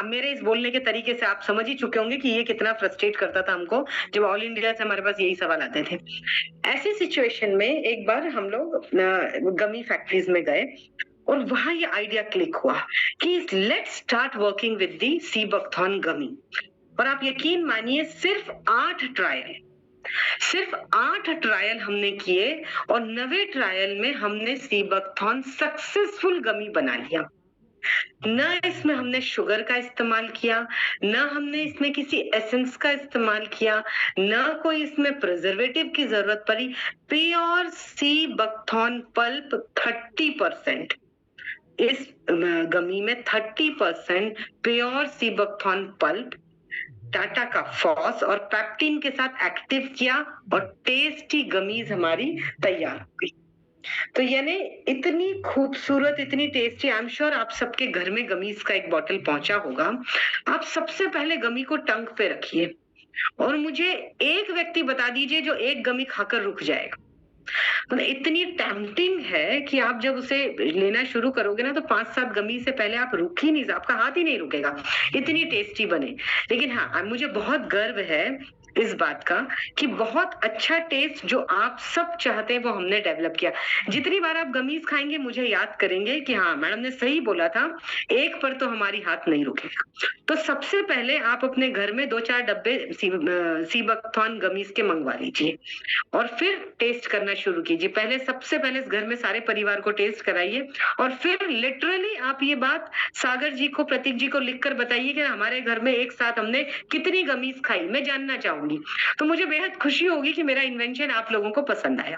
मेरे इस बोलने के तरीके से आप समझ ही चुके होंगे कि ये कितना फ्रस्ट्रेट करता था हमको, जब ऑल इंडिया से हमारे पास यही सवाल आते थे। ऐसी सिचुएशन में एक बार हम लोग गमी फैक्ट्रीज में गए, और वहां ये आइडिया क्लिक हुआ कि let's start working with the sea buckthorn gummy. और आप यकीन मानिए, सिर्फ 8 ट्रायल, सिर्फ 8 ट्रायल हमने किए और 9वें ट्रायल में हमने सीबकथॉर्न सक्सेसफुल गमी बना लिया। न इसमें हमने शुगर का इस्तेमाल किया, न हमने इसमें किसी एसेंस का इस्तेमाल किया, न कोई इसमें प्रिजर्वेटिव की जरूरत पड़ी। प्योर सीबकथॉर्न पल्प 30%, इस गमी में 30% प्योर सीबकथॉर्न पल्प टाटा का फॉस और पेप्टिन के साथ एक्टिव किया और टेस्टी गमीज हमारी तैयार हो गई। तो यानी इतनी खूबसूरत, इतनी टेस्टी, आई एम श्योर आप सबके घर में गमीज का एक बॉटल पहुंचा होगा। आप सबसे पहले गमी को टंग पे रखिए और मुझे एक व्यक्ति बता दीजिए जो एक गमी खाकर रुक जाएगा। मतलब इतनी टेम्पटिंग है कि आप जब उसे लेना शुरू करोगे ना तो 5-7 गमी से पहले आप रुक ही नहीं, आपका हाथ ही नहीं रुकेगा, इतनी टेस्टी बने। लेकिन हाँ, मुझे बहुत गर्व है इस बात का कि बहुत अच्छा टेस्ट जो आप सब चाहते हैं वो हमने डेवलप किया। जितनी बार आप गमीज खाएंगे मुझे याद करेंगे कि हाँ मैडम ने सही बोला था, एक पर तो हमारी हाथ नहीं रुकेगा। तो सबसे पहले आप अपने घर में 2-4 डब्बे सीबकथॉर्न गमीज के मंगवा लीजिए और फिर टेस्ट करना शुरू कीजिए। पहले सबसे पहले इस घर में सारे परिवार को टेस्ट कराइए और फिर लिटरली आप ये बात सागर जी को, प्रतीक जी को लिखकर बताइए कि हमारे घर में एक साथ हमने कितनी गमीज खाई, मैं जानना चाहूंगी। तो मुझे बेहद खुशी होगी कि मेरा इन्वेंशन आप लोगों को पसंद आया।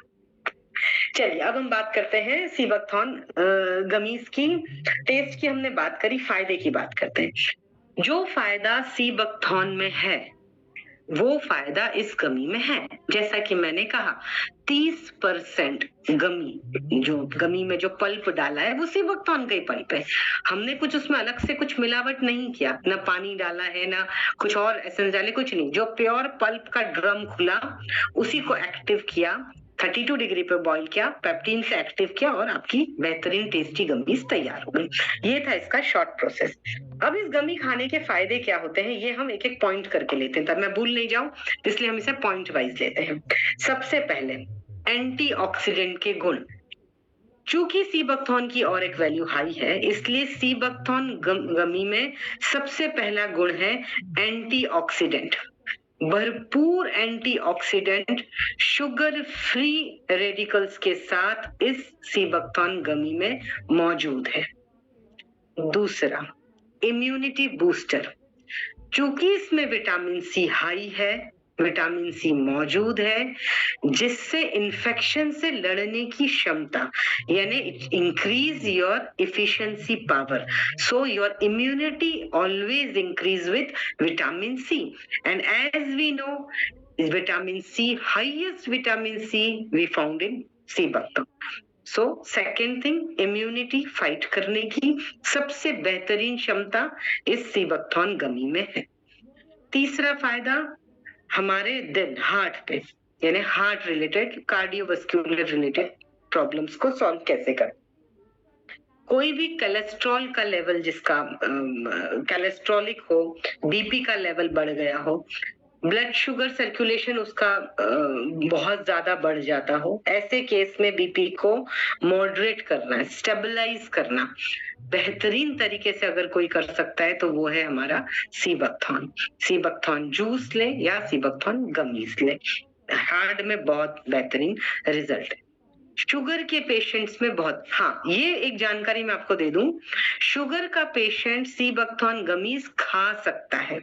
चलिए अब हम बात करते हैं सीबकथॉर्न गमीज की। टेस्ट की हमने बात करी, फायदे की बात करते हैं। जो फायदा सीबकथॉर्न में है वो फायदा इस गमी में है। जैसा कि मैंने कहा 30% गमी, जो गमी में जो पल्प डाला है वो सीबकथॉर्न का ही पल्प है। हमने कुछ उसमें अलग से कुछ मिलावट नहीं किया, ना पानी डाला है ना कुछ और एसेंस डाले, कुछ नहीं। जो प्योर पल्प का ड्रम खुला उसी को एक्टिव किया, 32 डिग्री पे बॉईल किया, पेप्टिन से एक्टिव किया और आपकी बेहतरीन टेस्टी गमीज तैयार हो गई। ये था इसका शॉर्ट प्रोसेस। अब इस गमी खाने के फायदे क्या होते हैं ये हम एक एक पॉइंट करके लेते हैं, तब मैं भूल नहीं जाऊं, इसलिए हम इसे पॉइंट वाइज लेते हैं। सबसे पहले एंटीऑक्सीडेंट के गुण। चूंकि सीबकथॉर्न की और एक वैल्यू हाई है, इसलिए सीबकथॉर्न गमी में सबसे पहला गुण है एंटीऑक्सीडेंट। भरपूर एंटीऑक्सीडेंट शुगर फ्री रेडिकल्स के साथ इस सीबकथॉर्न गमी में मौजूद है। दूसरा, इम्यूनिटी बूस्टर। चूंकि इसमें विटामिन सी हाई है, विटामिन सी मौजूद है, जिससे इन्फेक्शन से लड़ने की क्षमता, यानी increase your efficiency power, so your immunity always increase with vitamin C. And as we know vitamin C, highest vitamin C we found in sea buckthorn. So second thing, immunity fight करने की सबसे बेहतरीन क्षमता इस सीबकथॉर्न गमी में है। तीसरा फायदा, हमारे दिल, हार्ट पे, यानी heart related, cardiovascular related problems को सॉल्व कैसे कर। कोई भी कोलेस्ट्रॉल का लेवल जिसका कोलेस्ट्रॉलिक हो, बीपी का लेवल बढ़ गया हो, ब्लड शुगर सर्कुलेशन उसका बहुत ज्यादा बढ़ जाता हो, ऐसे केस में बीपी को मॉडरेट करना, स्टेबलाइज करना बेहतरीन तरीके से अगर कोई कर सकता है तो वो है हमारा सीबकथॉर्न। सीबकथॉर्न जूस ले या सीबकथॉर्न गमीज ले, हार्ट में बहुत बेहतरीन रिजल्ट है। शुगर के पेशेंट्स में बहुत, हाँ ये एक जानकारी मैं आपको दे दूं, शुगर का पेशेंट सीबकथॉर्न गमीज खा सकता है।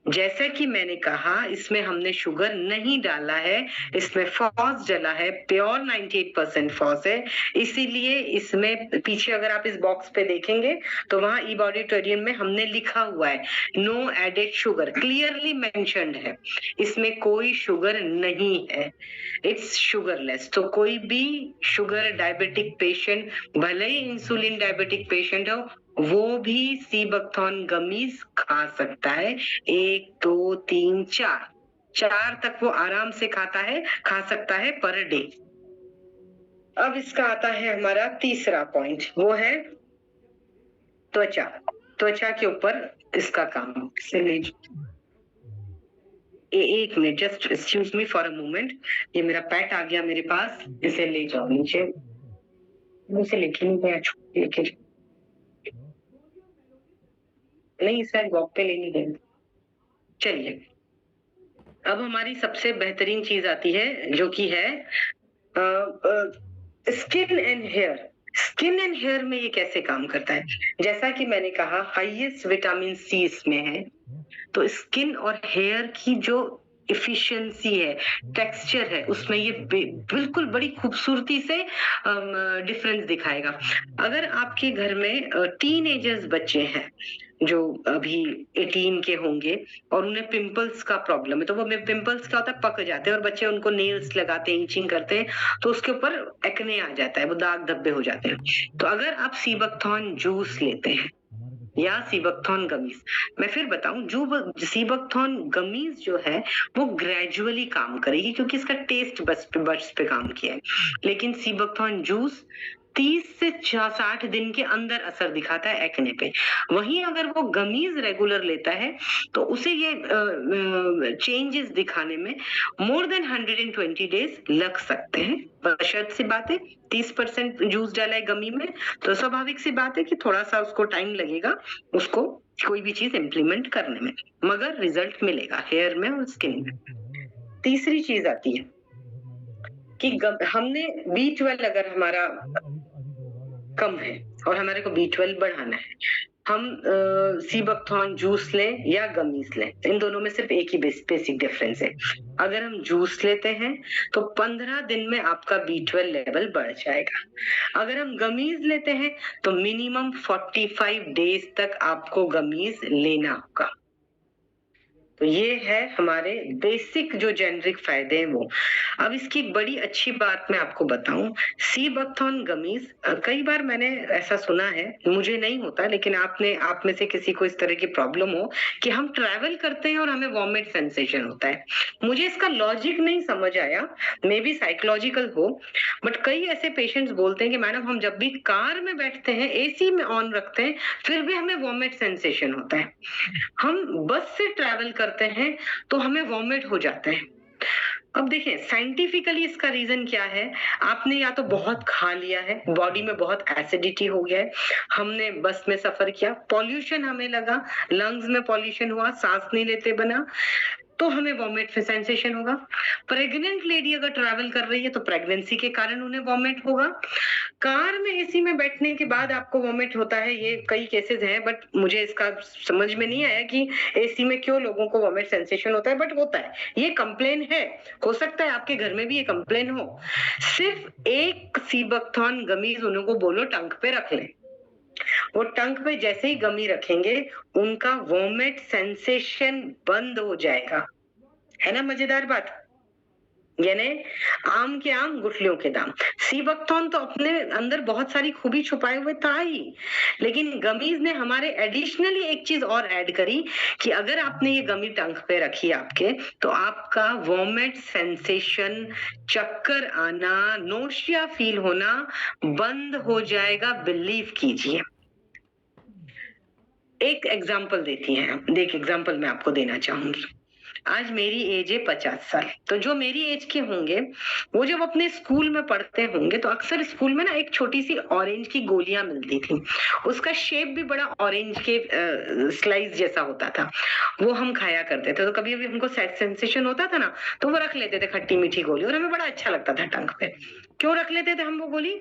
जैसे कि मैंने कहा इसमें हमने शुगर नहीं डाला है, इसमें फॉस डला है, प्योर 98% फॉस है, इसीलिए इसमें पीछे अगर आप इस बॉक्स पे देखेंगे तो वहां ई ऑडिटोरियम में हमने लिखा हुआ है no added sugar, clearly mentioned है, इसमें कोई शुगर नहीं है, इट्स शुगरलेस। तो कोई भी शुगर डायबिटिक पेशेंट, भले ही इंसुलिन डायबिटिक पेशेंट हो, वो भी सीबकथॉर्न गमीज खा सकता है। 1 2 3 4 तक वो आराम से खा सकता है पर डे। अब इसका आता है हमारा तीसरा पॉइंट, वो है त्वचा। त्वचा के ऊपर इसका काम। एक minute, just excuse me for a moment, ये मेरा पेट आ गया मेरे पास, इसे ले जाओ नीचे। मुझे लेके नहीं गया, लेके नहीं, इसे वॉक पे लेने देंगे। चलिए, अब हमारी सबसे बेहतरीन चीज आती है जो कि है skin and hair. Skin and hair में ये कैसे काम करता है? जैसा कि मैंने कहा हाईएस्ट विटामिन सी इसमें है, तो स्किन और हेयर की जो एफिशिएंसी है, टेक्सचर है, उसमें ये बिल्कुल बड़ी खूबसूरती से डिफरेंस दिखाएगा। अगर आपके घर में टीनेजर्स बच्चे हैं जो अभी 18 के होंगे और उन्हें पिंपल्स का प्रॉब्लम है, तो वो पिंपल्स क्या होता है, पक जाते हैं और बच्चे उनको नेल्स लगाते हैं, इंचिंग करते हैं, तो उसके ऊपर एक्ने आ जाता है, वो दाग धब्बे हो जाते हैं। तो अगर आप सीबकथॉर्न जूस लेते हैं या सीबकथॉर्न गमीज, मैं फिर बताऊं, जो सीबकथॉर्न गमीज जो है वो ग्रेजुअली काम करेगी क्योंकि इसका टेस्ट बड्स पे काम किया है, लेकिन सीबकथॉर्न जूस 30 से 60 दिन के अंदर असर दिखाता है एक्ने पे। वहीं अगर वो गमीज रेगुलर लेता है तो उसे ये चेंजेस दिखाने में मोर देन 120 डेज लग सकते हैं। बशर्त सी बात है 30% जूस डाला है गमी में, तो स्वाभाविक सी बात है कि थोड़ा सा उसको टाइम लगेगा उसको कोई भी चीज इम्प्लीमेंट करने में, मगर रिजल्ट मिलेगा हेयर में और स्किन में। तीसरी चीज आती है कि हमने B12 अगर हमारा कम है और हमारे को B12 बढ़ाना है, हम सीबकथॉर्न जूस लें या गमीज लें, इन दोनों में सिर्फ एक ही बेसिक डिफरेंस है। अगर हम जूस लेते हैं तो 15 दिन में आपका B12 लेवल बढ़ जाएगा। अगर हम गमीज लेते हैं तो मिनिमम 45 डेज तक आपको गमीज लेना होगा। तो ये है हमारे बेसिक जो जेनरिक फायदे हैं वो। अब इसकी बड़ी अच्छी बात मैं आपको बताऊं, सीबकथॉर्न गमीज, कई बार मैंने ऐसा सुना है, मुझे नहीं होता लेकिन आप में से किसी को इस तरह की प्रॉब्लम हो कि हम ट्रैवल करते हैं और हमें वॉमिट सेंसेशन होता है। मुझे इसका लॉजिक नहीं समझ आया, मे बी साइकोलॉजिकल हो, बट कई ऐसे पेशेंट्स बोलते हैं कि मैडम हम जब भी कार में बैठते हैं, एसी में ऑन रखते हैं, फिर भी हमें वॉमिट सेंसेशन होता है। हम बस से ट्रैवल करते हैं तो हमें वॉमिट हो जाता है। अब देखें साइंटिफिकली इसका रीजन क्या है, आपने या तो बहुत खा लिया है, बॉडी में बहुत एसिडिटी हो गया है, हमने बस में सफर किया, पॉल्यूशन हमें लगा, लंग्स में पॉल्यूशन हुआ, सांस नहीं लेते बना, तो हमें वॉमिट सेंसेशन होगा। प्रेग्नेंट लेडी अगर ट्रैवल कर रही है तो प्रेगनेंसी के कारण उन्हें वॉमिट होगा। कार में एसी में बैठने के बाद आपको वॉमिट होता है, ये कई केसेस हैं, बट मुझे इसका समझ में नहीं आया कि एसी में क्यों लोगों को वॉमिट सेंसेशन होता है, बट होता है। ये कंप्लेन है, हो सकता है आपके घर में भी ये कंप्लेन हो। सिर्फ एक सीबकथॉर्न गमीज उनको बोलो टंग पे रख लें, वो टंग पे जैसे ही गमी रखेंगे उनका वॉमिट सेंसेशन बंद हो जाएगा। है ना मजेदार बात? यानी आम के आम गुठलियों के दाम। सीबकथॉर्न तो अपने अंदर बहुत सारी खूबी छुपाए हुए था ही, लेकिन गमीज ने हमारे एडिशनली एक चीज और ऐड करी कि अगर आपने ये गमी टंग पे रखी आपके, तो आपका वॉमिट सेंसेशन, चक्कर आना, नोशिया फील होना बंद हो जाएगा, बिलीव कीजिए। एक एग्जाम्पल देती हैं, एक एग्जाम्पल मैं आपको देना चाहूंगी। आज मेरी एज है 50 साल, तो जो मेरी एज के होंगे वो जब अपने स्कूल में पढ़ते होंगे तो अक्सर स्कूल में ना एक छोटी सी ऑरेंज की गोलियां मिलती थी, उसका शेप भी बड़ा ऑरेंज के स्लाइस जैसा होता था, वो हम खाया करते थे। तो कभी कभी हमको सेंसेशन होता था ना, तो वो रख लेते थे खट्टी मीठी गोली, और हमें बड़ा अच्छा लगता था टंग पे। क्यों रख लेते थे हम वो गोली?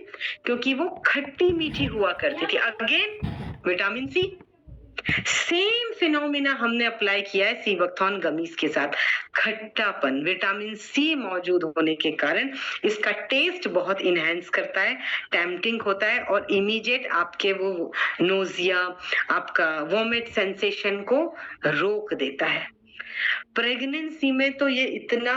क्योंकि वो खट्टी मीठी हुआ करती थी। Again vitamin C, same phenomena हमने अप्लाई किया है सीबकथॉर्न गमीज के साथ। खट्टापन, विटामिन सी मौजूद होने के कारण इसका टेस्ट बहुत इनहेंस करता है, टेम्पटिंग होता है और इमीडिएट आपके वो नोजिया, आपका वॉमिट सेंसेशन को रोक देता है। प्रेगनेंसी में तो ये इतना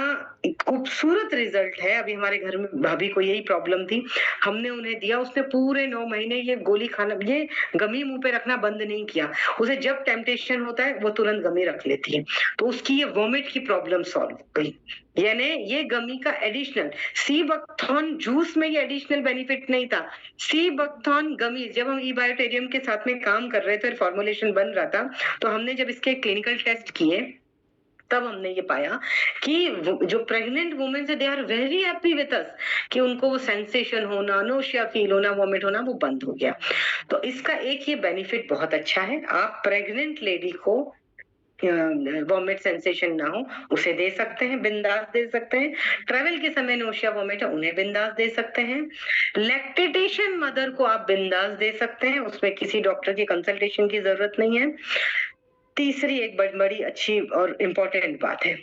खूबसूरत रिजल्ट है। अभी हमारे घर में भाभी को यही प्रॉब्लम थी, हमने उन्हें दिया, उसने पूरे 9 महीने ये गोली खाना, ये गमी मुंह पे रखना बंद नहीं किया। उसे जब टेम्पटेशन होता है वो तुरंत गमी रख लेती है, तो उसकी ये वॉमिट की प्रॉब्लम सॉल्व हो गई। यानी ये गमी का एडिशनल, सीबकथॉर्न जूस में ये एडिशनल बेनिफिट नहीं था, सीबकथॉर्न गमी, जब हम ई बायोटेरियम के साथ में काम कर रहे थे, फॉर्मुलेशन बन रहा था, तो हमने जब इसके क्लिनिकल टेस्ट किए तब हमने ये पाया कि जो प्रेग्नेंट वुमेन है they are very happy with us, कि उनको वो सेंसेशन होना, नोशिया फील होना, वॉमिट होना वो बंद हो गया। तो इसका एक ये बेनिफिट बहुत अच्छा है, आप प्रेग्नेंट लेडी को वॉमिट सेंसेशन ना हो, उसे दे सकते हैं, बिंदास दे सकते हैं। ट्रैवल के समय नोशिया वॉमिट है, उन्हें बिंदास दे सकते हैं। लैक्टेटेशन मदर को आप बिंदास दे सकते हैं, उसमें किसी डॉक्टर की कंसल्टेशन की जरूरत नहीं है। तीसरी एक बड़ी अच्छी और इम्पोर्टेंट बात है,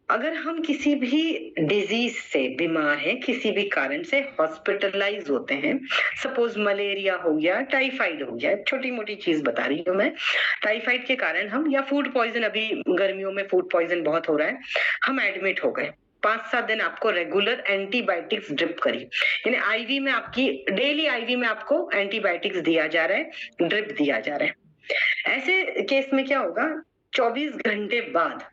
अगर हम किसी भी डिजीज से बीमार हैं, किसी भी कारण से हॉस्पिटलाइज होते हैं, सपोज मलेरिया हो गया, टाइफाइड हो गया, छोटी मोटी चीज बता रही हूँ मैं, टाइफाइड के कारण हम, या फूड पॉइजन, अभी गर्मियों में फूड पॉइजन बहुत हो रहा है, हम एडमिट हो गए, 5-7 दिन आपको रेगुलर एंटीबायोटिक्स ड्रिप करी, यानी आईवी में आपकी डेली आईवी में आपको एंटीबायोटिक्स दिया जा रहा है, ड्रिप दिया जा रहा है। ऐसे केस में क्या होगा, 24 घंटे बाद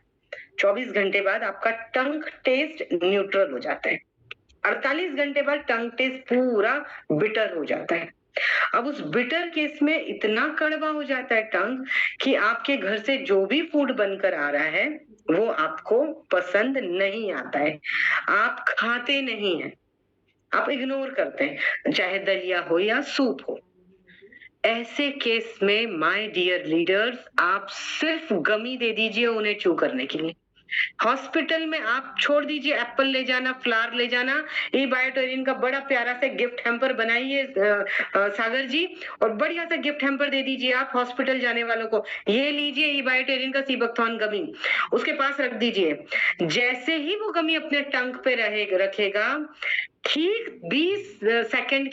24 घंटे बाद आपका टंग टेस्ट न्यूट्रल हो जाता है, 48 घंटे बाद टंग टेस्ट पूरा बिटर हो जाता है। अब उस बिटर केस में इतना कड़वा हो जाता है टंग कि आपके घर से जो भी फूड बनकर आ रहा है वो आपको पसंद नहीं आता है, आप खाते नहीं हैं, आप इग्नोर करते हैं, चाहे दलिया हो या सूप हो। ऐसे केस में माय डियर लीडर्स, आप सिर्फ गमी दे दीजिए उन्हें चू करने के लिए। हॉस्पिटल में आप छोड़ दीजिए एप्पल ले जाना, फ्लावर ले जाना, ई बायोटेरियन का बड़ा प्यारा सा गिफ्ट हैम्पर बनाइए सागर जी, और बढ़िया सा गिफ्ट हैम्पर दे दीजिए आप हॉस्पिटल जाने वालों को, ये लीजिए ई बायोटेरियन का सीबकथॉर्न गमी, उसके पास रख दीजिए। जैसे ही वो गमी अपने टंग पे रखेगा, ठीक 20 सेकंड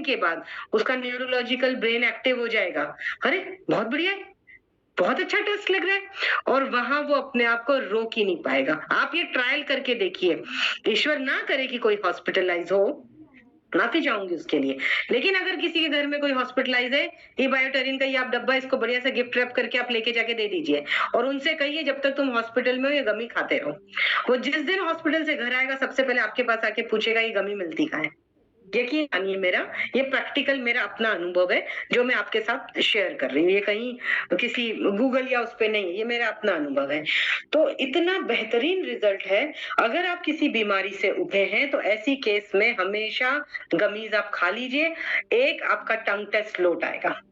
के बाद उसका न्यूरोलॉजिकल ब्रेन एक्टिव हो जाएगा। अरे बहुत बढ़िया है, बहुत अच्छा टेस्ट लग रहा है, और वहां वो अपने आप को रोक ही नहीं पाएगा। आप ये ट्रायल करके देखिए, ईश्वर ना करे कि कोई हॉस्पिटलाइज हो, माफी चाहूंगी उसके लिए, लेकिन अगर किसी के घर में कोई हॉस्पिटलाइज है, ये बायोटेरिन का ये आप डब्बा इसको बढ़िया से गिफ्ट रैप करके आप लेके जाके दे दीजिए, और उनसे कहिए जब तक तुम हॉस्पिटल में हो ये गमी खाते रहो। वो जिस दिन हॉस्पिटल से घर आएगा सबसे पहले आपके पास आके पूछेगा ये गमी मिलती कहाँ है। यकीन मानिए, मेरा ये प्रैक्टिकल मेरा अपना अनुभव है जो मैं आपके साथ शेयर कर रही हूँ, ये कहीं किसी गूगल या उस पे नहीं है, ये मेरा अपना अनुभव है। तो इतना बेहतरीन रिजल्ट है। अगर आप किसी बीमारी से उठे हैं तो ऐसी केस में हमेशा गमीज आप खा लीजिए। एक आपका टंग टेस्ट लौट आएगा,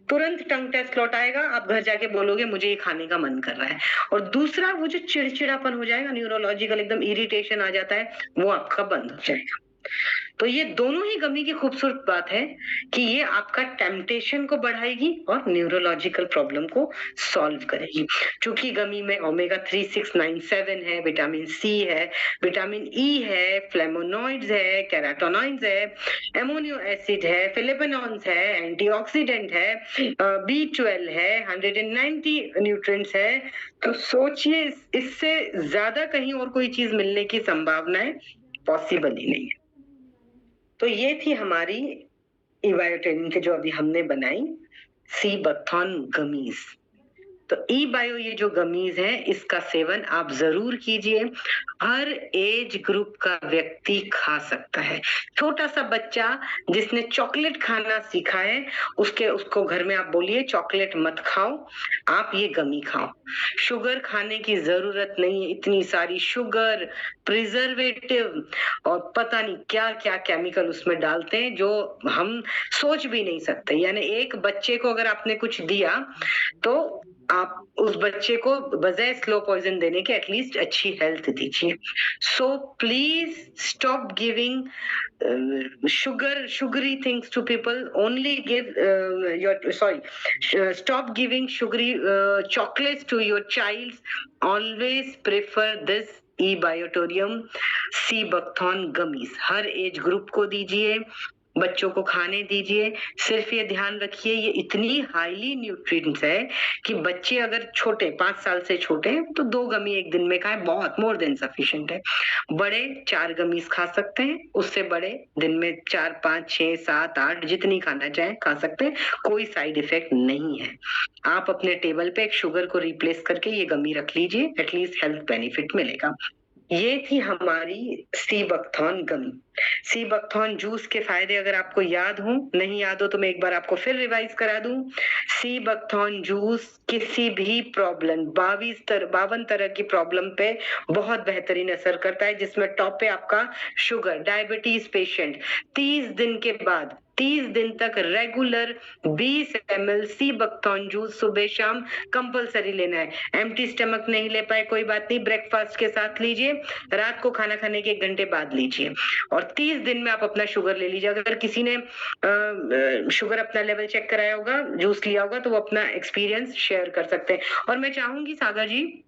तुरंत टंग टेस्ट लौट आएगा, आप घर जाके बोलोगे मुझे ये खाने का मन कर रहा है। और दूसरा, वो जो चिड़चिड़ापन हो जाएगा, न्यूरोलॉजिकल एकदम इरिटेशन आ जाता है, वो आपका बंद हो जाएगा। तो ये दोनों ही गमी की खूबसूरत बात है कि ये आपका टेम्पटेशन को बढ़ाएगी और न्यूरोलॉजिकल प्रॉब्लम को सॉल्व करेगी। क्योंकि गमी में ओमेगा 3, 6, 9, 7 है, विटामिन सी है, विटामिन ई है, फ्लेवोनॉइड्स है, कैरोटीनॉइड्स है, एमोनियो एसिड है, फिलिपिनॉन्स है, एंटीऑक्सीडेंट है, B12 है, 190 न्यूट्रिएंट्स है। तो सोचिए, इससे ज्यादा कहीं और कोई चीज मिलने की संभावनाएं पॉसिबल ही नहीं है। तो ये थी हमारी ई-बायोटेरिन के जो अभी हमने बनाई सीबकथॉर्न गमीज। तो ई बायो ये जो गमीज है इसका सेवन आप जरूर कीजिए। हर एज ग्रुप का व्यक्ति खा सकता है। छोटा सा बच्चा जिसने चॉकलेट खाना सीखा है उसको घर में आप बोलिए चॉकलेट मत खाओ, आप ये गमी खाओ। शुगर खाने की जरूरत नहीं है, इतनी सारी शुगर, प्रिजर्वेटिव और पता नहीं क्या क्या केमिकल उसमें डालते हैं जो हम सोच भी नहीं सकते। यानी एक बच्चे को अगर आपने कुछ दिया तो आप उस बच्चे को बजाय स्लो पॉइजन देने के एटलीस्ट अच्छी हेल्थ दीजिए। So please stop giving sugary things to people. Only give stop giving sugary chocolates to your child. Always prefer this e-biotorium sea buckthorn gummies. हर एज ग्रुप को दीजिए, बच्चों को खाने दीजिए। सिर्फ ये ध्यान रखिए ये इतनी हाईली न्यूट्रिएंट्स है कि बच्चे अगर छोटे 5 साल से छोटे हैं तो 2 गमी एक दिन में खाएं, बहुत मोर देन सफिशिएंट है। बड़े 4 गमीज खा सकते हैं, उससे बड़े दिन में 4, 5, 6, 7, 8 जितनी खाना चाहे खा सकते हैं, कोई साइड इफेक्ट नहीं है। आप अपने टेबल पे एक शुगर को रिप्लेस करके ये गमी रख लीजिए, एटलीस्ट हेल्थ बेनिफिट मिलेगा। ये थी हमारी सीबकथॉर्न गमी। सीबकथॉर्न जूस के फायदे अगर आपको याद हो, नहीं याद हो तो मैं एक बार आपको फिर रिवाइज करा दूं। सीबकथॉर्न जूस किसी भी प्रॉब्लम 52 तरह की प्रॉब्लम पे बहुत बेहतरीन असर करता है, जिसमें टॉप पे आपका शुगर, डायबिटीज पेशेंट 30 दिन के बाद 30 दिन तक रेगुलर 20 ml सीबकथॉर्न जूस सुबह शाम कंपलसरी लेना है। एम्प्टी स्टमक नहीं ले पाए कोई बात नहीं, ब्रेकफास्ट के साथ लीजिए, रात को खाना खाने के 1 घंटे बाद लीजिए और 30 दिन में आप अपना शुगर ले लीजिए। अगर किसी ने शुगर अपना लेवल चेक कराया होगा, जूस लिया होगा, तो वो अपना एक्सपीरियंस शेयर कर सकते हैं। और मैं चाहूंगी सागर जी,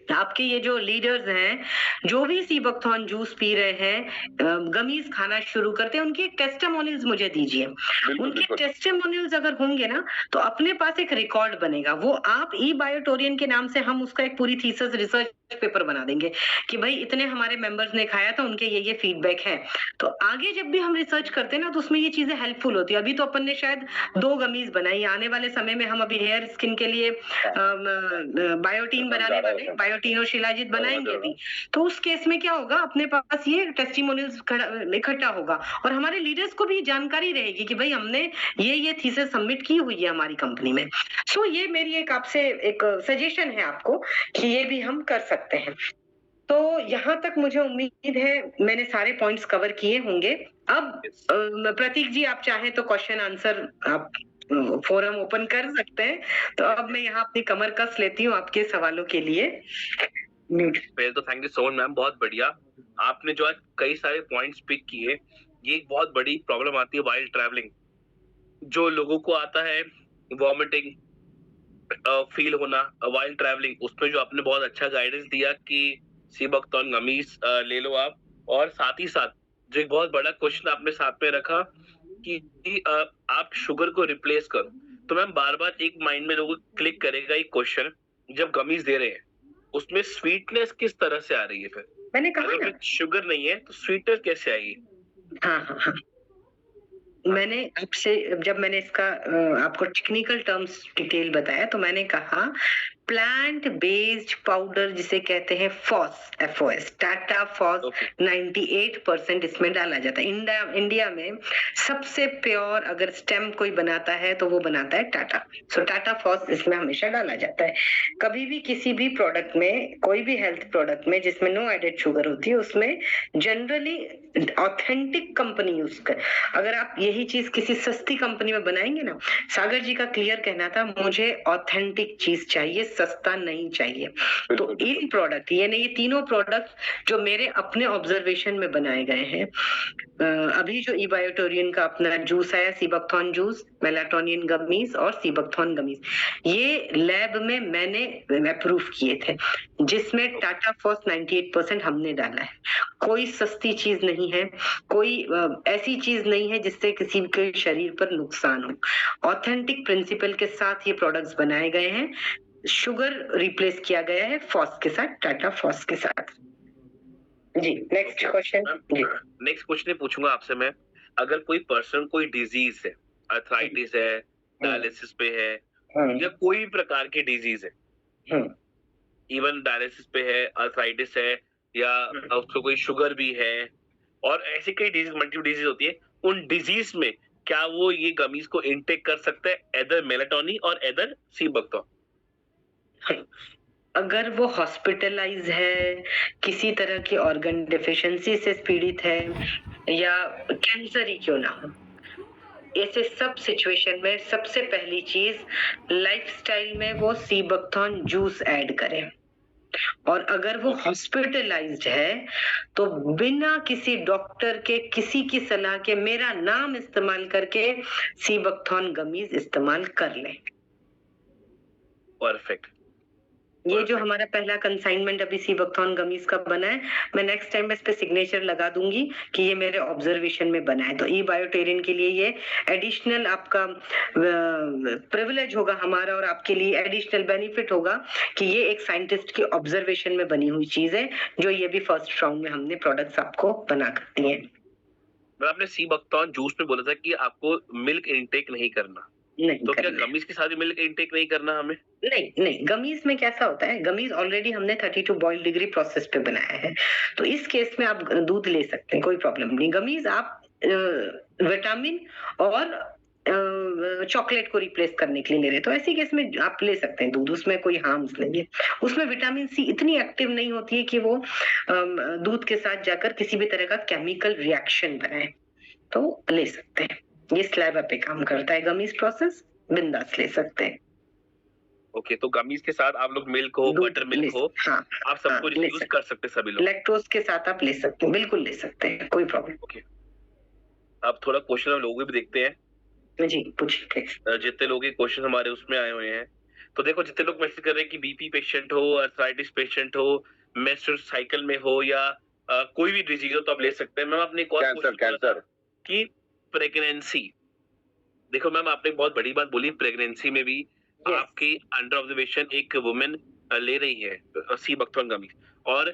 आपके ये जो लीडर्स हैं, जो भी सीबकथॉर्न जूस पी रहे हैं, गमीज खाना शुरू करते हैं, उनके टेस्टिमोनियल्स मुझे दीजिए। उनके टेस्टिमोनियल्स अगर होंगे ना, तो अपने पास एक रिकॉर्ड बनेगा। वो आप ई बायोटोरियन के नाम से हम उसका एक पूरी थीसिस रिसर्च पेपर बना देंगे कि भाई इतने हमारे मेंबर्स ने खाया था, उनके ये फीडबैक है। तो आगे जब भी हम रिसर्च करते हैं ना, तो उसमें ये चीजें हेल्पफुल होती है। अभी तो अपन ने शायद 2 गमीज बनाई, आने वाले समय में हम अभी हेयर स्किन के लिए बायोटीन बनाने वाले, बायोटीन और शिलाजीत बनाएंगे भी। तो उस केस में क्या होगा, अपने पास ये टेस्टिमोनियल्स इकट्ठा होगा और हमारे लीडर्स को भी जानकारी रहेगी कि भाई हमने ये थीसिस सबमिट की हुई है हमारी कंपनी में। सो ये मेरी एक आपसे एक सजेशन है आपको कि ये भी हम कर सकते हैं। तो यहाँ तक मुझे उम्मीद है मैंने सारे पॉइंट्स कवर किए होंगे। अब प्रतीक जी, आप चाहें तो क्वेश्चन आंसर आप फोरम ओपन कर सकते हैं। तो अब मैं यहाँ अपनी कमर कस लेती हूँ आपके सवालों के लिए। पहले तो thank you so much ma'am, बहुत बढ़िया। आपने जो आज कई सारे पॉइंट्स पिक किए, ये एक बहुत बड़ी प्रॉब्लम आती है वाइल ट्रैवलिंग। जो लोगों को आता है वॉमिटिंग फील होना वाइल ट्रैवलिंग, उसमें जो आपने बहुत अच्छा गाइडेंस दिया कि सीबकथॉर्न गमीज ले लो आप। और साथ ही साथ जो एक बहुत बड़ा क्वेश्चन आपने साथ में रखा कि आप शुगर को रिप्लेस करो, तो मैम बार बार एक माइंड में लोगों को क्लिक करेगा एक क्वेश्चन, जब गमीज दे रहे हैं उसमें स्वीटनेस किस तरह से आ रही है? फिर मैंने कहा अगर शुगर नहीं है तो स्वीटनेस कैसे आएगी? हाँ। मैंने आपसे जब मैंने इसका आपको टेक्निकल टर्म्स डिटेल बताया, तो मैंने कहा प्लांट बेस्ड पाउडर जिसे कहते हैं फॉस, FOS, टाटा फॉस 98% इसमें डाला जाता है। इंडिया में सबसे प्योर अगर स्टेम कोई बनाता है तो वो बनाता है टाटा। सो टाटा फॉस इसमें हमेशा डाला जाता है। कभी भी किसी भी प्रोडक्ट में, कोई भी हेल्थ प्रोडक्ट में जिसमें नो एडेड शुगर होती है, उसमें जनरली ऑथेंटिक कंपनी यूज कर। अगर आप यही चीज किसी सस्ती कंपनी में बनाएंगे ना, सागर जी का क्लियर कहना था मुझे ऑथेंटिक चीज चाहिए, सस्ता नहीं चाहिए। तो इन प्रोडक्ट, ये नहीं, ये तीनों प्रोडक्ट जो मेरे अपने ऑब्जर्वेशन में बनाए गए हैं, अभी जो ई बायोटोरियन का अपना जूस आया, सीबकथॉर्न जूस, मेलाटोनियन गमीज और सीबकथॉर्न गमीज, ये लैब में मैंने अप्रूव किए थे, जिसमें टाटा फॉस 98% हमने डाला है। कोई सस्ती चीज नहीं है, कोई ऐसी चीज नहीं है जिससे किसी के शरीर पर नुकसान हो। ऑथेंटिक प्रिंसिपल के साथ ये प्रोडक्ट्स बनाए गए हैं। शुगर रिप्लेस किया गया है फॉस के साथ, टाटा फॉस के साथ। जी, नेक्स्ट क्वेश्चन। नेक्स्ट क्वेश्चन पूछूंगा आपसे मैं, अगर कोई पर्सन कोई डिजीज है, अर्थराइटिस है, डायलिसिस पे है, या कोई भी प्रकार की डिजीज है, इवन डायलिसिस पे है, अर्थराइटिस है, या उसको कोई शुगर भी है, और ऐसी कई डिजीज, मल्टीपल डिजीज होती है, उन डिजीज में क्या वो ये गमीज को इनटेक कर सकते हैं, एदर मेलाटोनिन और एदर सीबकथॉर्न? अगर वो हॉस्पिटलाइज है, किसी तरह की ऑर्गन डिफिशियंसी से पीड़ित है, या कैंसर ही क्यों ना हो, ऐसे सब सिचुएशन में सबसे पहली चीज लाइफस्टाइल में वो सीबकथॉर्न जूस ऐड करें। और अगर वो हॉस्पिटलाइज्ड है तो बिना किसी डॉक्टर के, किसी की सलाह के, मेरा नाम इस्तेमाल करके सीबकथॉर्न गमीज इस्तेमाल कर लें। परफेक्ट। ये जो हमारा पहला कंसाइनमेंट अभी सीबकथॉर्न गमीज का बना है, मैं नेक्स्ट टाइम इस पे सिग्नेचर लगा दूंगी कि ये मेरे ऑब्जर्वेशन में बना है। तो ई बायोटेरियन के लिए ये एडिशनल आपका प्रिविलेज होगा हमारा, और आपके लिए एडिशनल बेनिफिट होगा कि ये एक साइंटिस्ट की ऑब्जर्वेशन में बनी हुई चीज है, जो ये भी फर्स्ट राउंड में हमने प्रोडक्ट्स आपको बना कर दिए। आपने सीबकथॉर्न जूस में बोला था कि आपको मिल्क इनटेक नहीं करना, नहीं, तो क्या गमीज के साथ भी मिल्क इनटेक नहीं करना हमें? नहीं, गमीज में कैसा होता है, गमीज ऑलरेडी हमने 32 बॉइल डिग्री प्रोसेस पे बनाया है, तो इस केस में आप दूध ले सकते हैं, कोई प्रॉब्लम नहीं। गमीज आप विटामिन और चॉकलेट को रिप्लेस करने के लिए ले रहे, तो ऐसी केस में आप ले सकते हैं दूध, उसमें कोई हार्म्स नहीं है। उसमें विटामिन सी इतनी एक्टिव नहीं होती है कि वो दूध के साथ जाकर किसी भी तरह का केमिकल रिएक्शन बनाए, तो ले सकते हैं। ये स्लाइवा पे काम करता है गमीज प्रोसेस, बिंदास ले सकते हैं। ओके, तो गमीज के साथ आप लोग मिल्क हो, दूध बटर ले मिल्क हो, हाँ, आप सब हाँ, कुछ ले यूज सकते कर सकते हैं सभी लोग। लैक्टोज के साथ आप ले सकते हैं, बिल्कुल ले सकते हैं, कोई प्रॉब्लम। ओके, अब थोड़ा क्वेश्चन हम लोग भी देखते हैं। जी, पूछिए प्लीज। जितने लोग के क्वेश्चन हमारे उसमें आए हुए हैं, तो देखो जितने लोग मैसेज कर रहे हैं कि बीपी पेशेंट हो, आर्थराइटिस पेशेंट हो, मेंस्ट्रुअल साइकिल में हो या कोई भी डिजीज हो तो आप ले सकते हैं। मैम आपने एक और कैंसर क्वेश्चन कैंसर कि प्रेगनेंसी, देखो मैम आपने एक बहुत बड़ी बात बोली, प्रेगनेंसी में भी Yes. आपकी अंडर ऑब्जर्वेशन एक वुमेन ले रही है सी बकथॉर्न गमी, और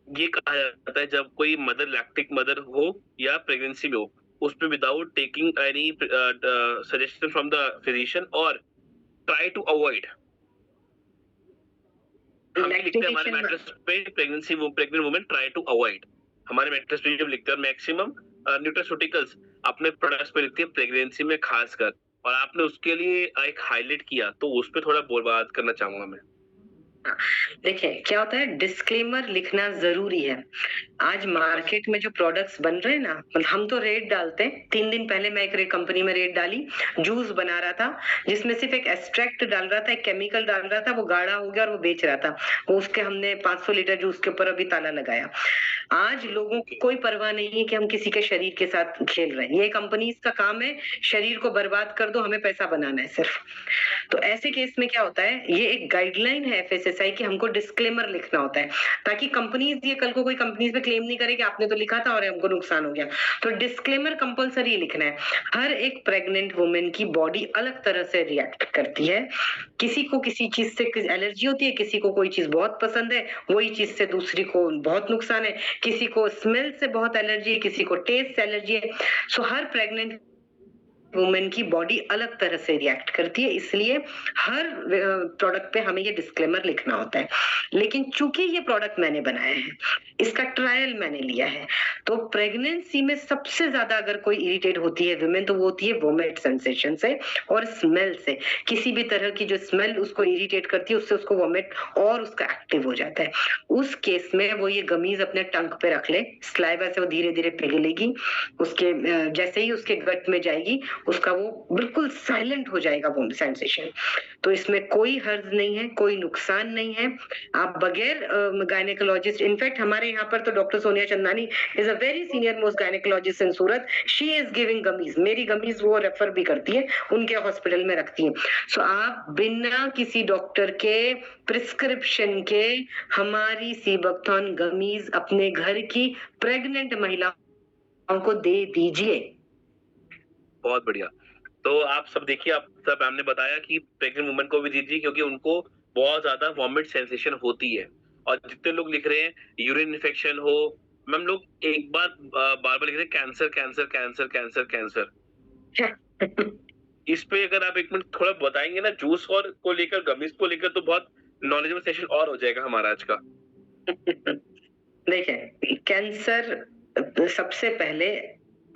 ये कहा जाता है जब कोई मदर लैक्टिक मदर हो या प्रेगनेंसी में हो, उसमें without taking any suggestion from the physician और ट्राई टू अवॉइड, हम लिखते हैं हमारे Lactation मैट्रेस पे pregnant women try to avoid, हमारे मैट्रेस पे जब लिखते हैं मैक्सिमम न्यूट्रास्यूटिकल्स अपने प्रोडक्ट्स पे लिखते हैं प्रेगनेंसी में खासकर, और आपने उसके लिए एक हाईलाइट किया, तो उस पे थोड़ा बात करना चाहूंगा मैं। देखिए क्या होता है, डिस्क्लेमर लिखना जरूरी है। आज मार्केट में जो प्रोडक्ट्स बन रहे हैं ना, मतलब हम तो रेट डालते हैं। 3 दिन पहले मैं एक कंपनी में रेट डाली, जूस बना रहा था जिसमें सिर्फ एक एक्सट्रैक्ट डाल रहा था, एक केमिकल डाल रहा था, वो गाढ़ा हो गया और वो बेच रहा था। वो उसके हमने 500 लीटर जूस के ऊपर अभी ताला लगाया। आज लोगों की कोई परवाह नहीं है कि हम किसी के शरीर के साथ खेल रहे हैं। ये कंपनीज का काम है, शरीर को बर्बाद कर दो, हमें पैसा बनाना है सिर्फ। तो ऐसे केस में क्या होता है, ये एक गाइडलाइन है एफएसएसआई की, हमको डिस्क्लेमर लिखना होता है ताकि कंपनीज, ये कल को कोई कंपनीज पे क्लेम नहीं करे कि आपने तो लिखा था और हमको नुकसान हो गया। तो डिस्क्लेमर कंपलसरी लिखना है। हर एक प्रेग्नेंट वुमेन की बॉडी अलग तरह से रिएक्ट करती है। किसी को किसी चीज से एलर्जी होती है, किसी को कोई चीज बहुत पसंद है, वही चीज से दूसरी को बहुत नुकसान है, किसी को स्मेल से बहुत एलर्जी है, किसी को टेस्ट से एलर्जी है। सो हर प्रेग्नेंट वुमेन की बॉडी अलग तरह से रिएक्ट करती है, इसलिए हर प्रोडक्ट पे हमें ये डिस्क्लेमर लिखना होता है। लेकिन चूंकि ये प्रोडक्ट मैंने बनाया है, इसका ट्रायल मैंने लिया है, तो प्रेगनेंसी में सबसे ज्यादा अगर कोई इरिटेट होती है वुमेन, तो वो होती है वोमिट सेंसेशन से और स्मेल से। किसी भी तरह की जो स्मेल उसको इरिटेट करती है, उससे उसको वोमिट और उसका एक्टिव हो जाता है। उस केस में वो ये गमीज अपने टंग पे रख ले, स्लाइवा से वो धीरे धीरे पिघलेगी, उसके जैसे ही उसके गट में जाएगी, उसका वो बिल्कुल साइलेंट हो जाएगा वो सेंसेशन। तो इसमें कोई हर्ज नहीं है, कोई नुकसान नहीं है। आप बगैर गायनेकोलॉजिस्ट, इनफैक्ट हमारे यहाँ पर तो doctor Sonia Chandani is a very senior most gynaecologist in Surat, she is giving gummies, मेरी गमीज वो रेफर भी करती है, उनके हॉस्पिटल में रखती है। सो आप बिना किसी डॉक्टर के प्रिस्क्रिप्शन के हमारी सीबकथॉर्न गमीज अपने घर की प्रेग्नेंट महिलाओं को दे दीजिए। बहुत बढ़िया। तो आप सब देखिए, आप सब मैम ने बताया कि प्रेग्नेंट वुमेन को भी दीजिए क्योंकि उनको बहुत ज्यादा वॉमिट सेंसेशन होती है, और जितने लोग लिख रहे हैं यूरिन इन्फेक्शन हो, मैम लोग एक बार बार बार लिख रहे हैं cancer cancer cancer cancer cancer, इस पे अगर आप एक मिनट थोड़ा बताएंगे ना, जूस और को लेकर, गमीज को लेकर, तो बहुत नॉलेजेबल सेशन और हो जाएगा हमारा आज का। देखिए कैंसर सबसे पहले,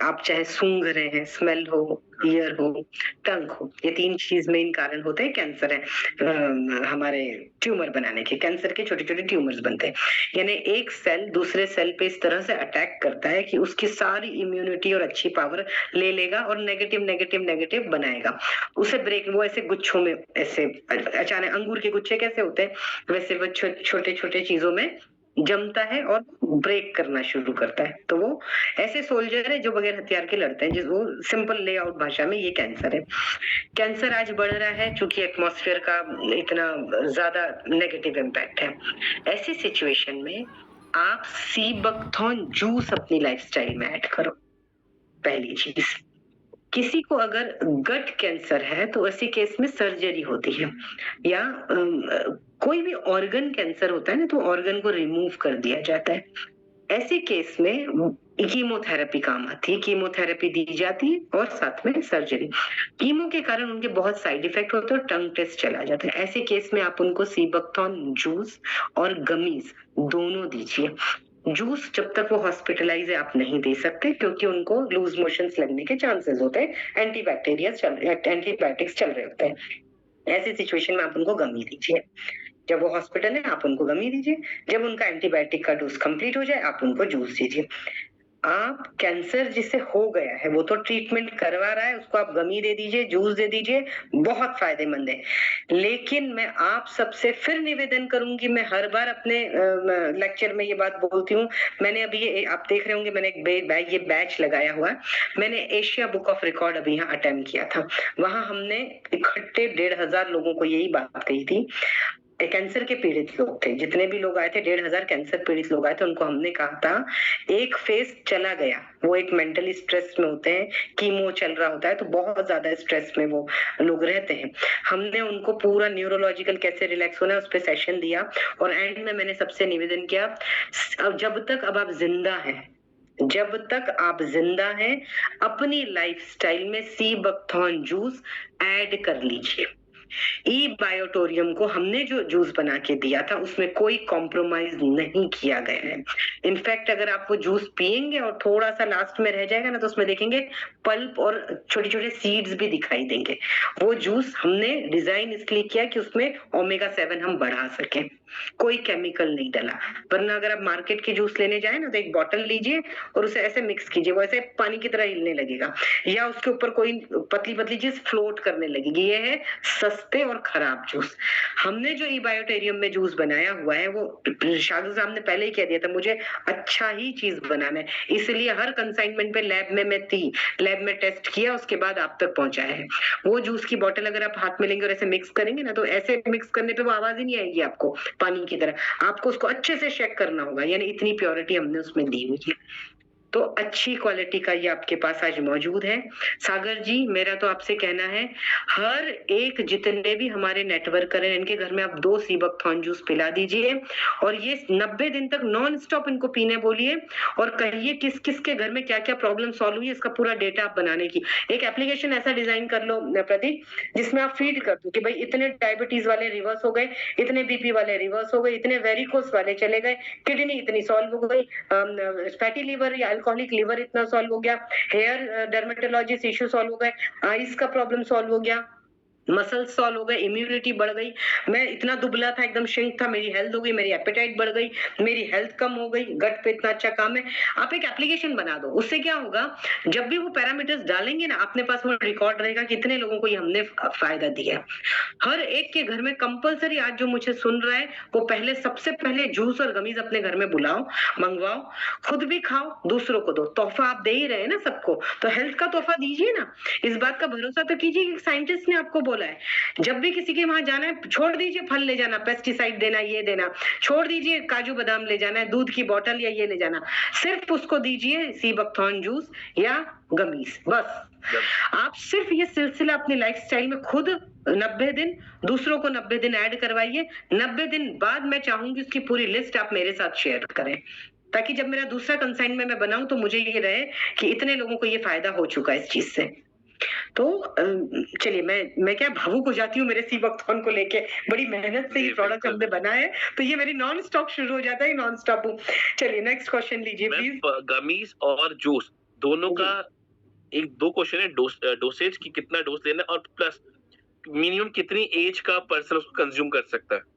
आप चाहे सूंघ रहे हैं, स्मेल हो, ईयर हो, टंग हो, ये 3 चीज मेन कारण होते हैं कैंसर है। हमारे ट्यूमर बनाने के, कैंसर के छोटे छोटे ट्यूमर्स बनते हैं, यानी एक सेल दूसरे सेल पे इस तरह से अटैक करता है कि उसकी सारी इम्यूनिटी और अच्छी पावर ले लेगा और नेगेटिव नेगेटिव नेगेटिव बनाएगा, उसे ब्रेक, वो ऐसे गुच्छों में, ऐसे अचानक अंगूर के गुच्छे कैसे होते हैं, वैसे वो छोटे छोटे चीजों में जमता है और ब्रेक करना शुरू करता है। तो वो ऐसे सोल्जर है जो बगैर हथियार के लड़ते हैं, जिस वो सिंपल लेआउट भाषा में ये कैंसर है। कैंसर आज बढ़ रहा है क्योंकि एटमॉस्फेयर का इतना ज्यादा नेगेटिव इम्पैक्ट है। ऐसी सिचुएशन में आप सीबकथॉर्न जूस अपनी लाइफस्टाइल में ऐड करो। पहली चीज, किसी को अगर गट कैंसर है तो ऐसी केस में सर्जरी होती है, या कोई भी ऑर्गन कैंसर होता है ना, तो ऑर्गन को रिमूव कर दिया जाता है। ऐसे केस में कीमोथेरेपी काम आती है, कीमोथेरेपी दी जाती है और साथ में सर्जरी। कीमो के कारण उनके बहुत साइड इफेक्ट होते हैं और टंग टेस्ट चला जाता है। ऐसे केस में आप उनको सीबकथॉर्न जूस और गमीज दोनों दीजिए। जूस जब तक वो हॉस्पिटलाइज है आप नहीं दे सकते, क्योंकि उनको लूज मोशंस लगने के चांसेस होते हैं, एंटीबायोटिक्स चल रहे होते हैं। ऐसी सिचुएशन में आप उनको गमी दीजिए। जब वो हॉस्पिटल है आप उनको गमी दीजिए, जब उनका एंटीबायोटिक का डोज कंप्लीट हो जाए आप उनको जूस दीजिए। आप कैंसर जिसे हो गया है वो तो ट्रीटमेंट करवा रहा है, उसको आप गमी दे दीजिए, जूस दे दीजिए, बहुत फायदेमंद है। लेकिन मैं आप सबसे फिर निवेदन करूंगी, मैं हर बार अपने लेक्चर में ये बात बोलती हूँ। मैंने अभी आप देख रहे होंगे मैंने एक ये बैच लगाया हुआ है। मैंने एशिया बुक ऑफ रिकॉर्ड अभी यहाँ अटेम्प्ट किया था। वहां हमने इकट्ठे 1500 लोगों को यही बात कही थी। कैंसर के पीड़ित लोग थे, जितने भी लोग आए थे 1500 कैंसर पीड़ित लोग आए थे, उनको हमने कहा था एक फेज चला गया, वो एक मेंटली स्ट्रेस में होते हैं, कीमो चल रहा होता है तो बहुत ज्यादा स्ट्रेस में वो लोग रहते हैं। हमने उनको पूरा न्यूरोलॉजिकल कैसे रिलैक्स होना है उस पर सेशन दिया और एंड में मैंने सबसे निवेदन किया, अब जब तक अब आप जिंदा हैं, जब तक आप जिंदा हैं, अपनी लाइफस्टाइल में सी बकथॉर्न जूस ऐड कर लीजिए। ई बायोटोरियम को हमने जो जूस बना के दिया था उसमें कोई कॉम्प्रोमाइज नहीं किया गया है। इनफैक्ट अगर आप वो जूस पिएंगे और थोड़ा सा लास्ट में रह जाएगा ना तो उसमें देखेंगे पल्प और छोटे छोटे सीड्स भी दिखाई देंगे। वो जूस हमने डिजाइन इसलिए किया कि उसमें ओमेगा 7 हम बढ़ा सकें, कोई केमिकल नहीं डला। वरना अगर आप मार्केट की जूस लेने जाए ना तो एक बॉटल लीजिए और उसे ऐसे मिक्स कीजिए, वो ऐसे पानी की तरह हिलने लगेगा या उसके ऊपर कोई पतली पतली चीज फ्लोट करने लगेगी। ये है सस्ते और खराब जूस। हमने जो ई बायोटेरियम में जूस बनाया हुआ है वो शागिद साहब ने पहले ही कह दिया था मुझे अच्छा ही चीज बनाना है, इसलिए हर कंसाइनमेंट पे लैब में मैं थी, लैब में टेस्ट किया उसके बाद आप तक पहुंचाया है। वो जूस की बोतल अगर आप हाथ में लेंगे और ऐसे मिक्स करेंगे ना तो ऐसे मिक्स करने पे वो आवाज ही नहीं आएगी आपको पानी की तरह, आपको उसको अच्छे से चेक करना होगा, यानी इतनी प्योरिटी हमने उसमें दी हुई है। तो अच्छी क्वालिटी का ये आपके पास आज मौजूद है। सागर जी मेरा तो आपसे कहना है हर एक जितने भी हमारे नेटवर्कर हैं इनके घर में आप 2 सीबकथॉर्न जूस पिला दीजिए और ये 90 दिन तक नॉन स्टॉप इनको पीने बोलिए और कहिए किस किस के घर में क्या क्या प्रॉब्लम सॉल्व हुई है, इसका पूरा डेटा आप बनाने की एक एप्लीकेशन ऐसा डिजाइन कर लो प्रतीक, जिसमें आप फीड कर दो कि भाई इतने डायबिटीज वाले रिवर्स हो गए, इतने बीपी वाले रिवर्स हो गए, इतने वेरिकोस वाले चले गए, किडनी इतनी सॉल्व हो गई, फैटी लिवर या अल्कोहलिक लिवर इतना सॉल्व हो गया, हेयर डर्मेटोलॉजिस्ट इश्यू सॉल्व हो गए, आईज का प्रॉब्लम सॉल्व हो गया, मसल सॉल्व हो गए, इम्यूनिटी बढ़ गई, मैं इतना दुबला था एकदम श्रिंक था, मेरी हेल्थ हो गई, मेरी एपेटाइट बढ़ गई, मेरी हेल्थ कम हो गई, गट पे इतना अच्छा काम है। आप एक एप्लीकेशन बना दो, उससे क्या होगा जब भी वो पैरामीटर्स डालेंगे ना अपने पास वो रिकॉर्ड रहेगा कितने लोगों को ये हमने फायदा दिया। हर एक के घर में कंपलसरी आज जो मुझे सुन रहा है वो पहले सबसे पहले जूस और गमीज अपने घर में बुलाओ, मंगवाओ, खुद भी खाओ, दूसरों को दो, तोहफा आप दे ही रहे हैं ना सबको, तो हेल्थ का तोहफा दीजिए ना। इस बात का भरोसा तो कीजिए कि साइंटिस्ट ने आपको बोला है जब भी किसी के वहां जाना है छोड़ दीजिए फल ले जाना, पेस्टिसाइड देना, ये देना छोड़ दीजिए, काजू बादाम ले जाना है, दूध की बोतल या ये ले जाना, सिर्फ उसको दीजिए सीबकथॉर्न जूस या गमीज, बस। आप सिर्फ ये सिलसिला अपनी लाइफस्टाइल में खुद 90 दिन, दूसरों को 90 दिन ऐड करवाइए। 90 दिन बाद मैं चाहूंगी उसकी पूरी लिस्ट आप मेरे साथ शेयर करें ताकि जब मेरा दूसरा कंसाइनमेंट मैं बनाऊं तो मुझे ये रहे कि इतने लोगों को ये फायदा हो चुका है इस चीज से। तो चलिए मैं क्या भावुक हो जाती हूँ मेरे सीबकथॉर्न को लेके, बड़ी मेहनत से ये प्रोडक्ट हमने बनाया है तो ये मेरी नॉन स्टॉप शुरू हो जाता है, नॉन स्टॉप हूँ। चलिए नेक्स्ट क्वेश्चन लीजिए प्लीज। गमीज और जूस दोनों का एक 2 क्वेश्चन है, डोसेज की कितना डोज लेना है और प्लस मिनिमम कितनी एज का पर्सन उसको कंज्यूम कर सकता है।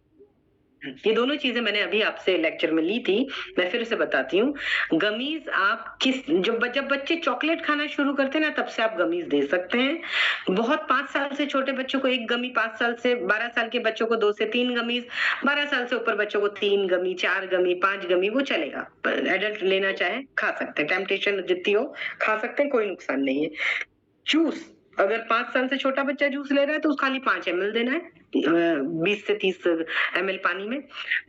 ये दोनों चीजें मैंने अभी आपसे लेक्चर में ली थी, मैं फिर से बताती हूँ। गमीज आप जब बच्चे चॉकलेट खाना शुरू करते हैं ना तब से आप गमीज दे सकते हैं। बहुत 5 साल से छोटे बच्चों को 1 गमी, 5 साल से 12 साल के बच्चों को 2 से 3 गमीज, 12 साल से ऊपर बच्चों को 3 गमी, 4 गमी, 5 गमी, वो चलेगा। एडल्ट लेना चाहे खा सकते हैं, टेम्पटेशन जितनी हो खा सकते हैं, कोई नुकसान नहीं है। जूस अगर 5 साल से छोटा बच्चा जूस ले रहा है तो खाली 5 ml देना है 20 से 30 ml पानी में।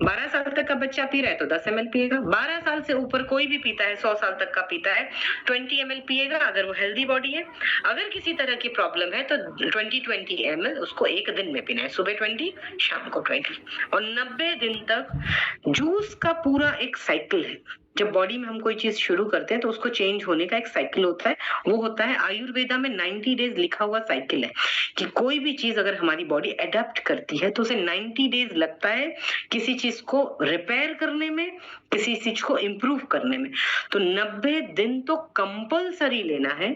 12 साल तक का बच्चा पी रहा है तो 10 ml पिएगा। 12 साल से ऊपर कोई भी पीता है, 100 साल तक का पीता है, 20 ml पिएगा अगर वो हेल्दी बॉडी है। अगर किसी तरह की प्रॉब्लम है तो 20 ml उसको एक दिन में पीना है, सुबह 20, शाम को 20। और 90 दिन तक जूस का पूरा एक साइकिल है। जब बॉडी में हम कोई चीज शुरू करते हैं तो उसको चेंज होने का एक साइकिल होता है, वो होता है आयुर्वेदा में 90 डेज लिखा हुआ साइकिल है कि कोई भी चीज अगर हमारी बॉडी अडेप्ट करती है तो उसे 90 डेज लगता है किसी चीज को रिपेयर करने में, किसी चीज को इम्प्रूव करने में। तो 90 दिन तो कंपलसरी लेना है।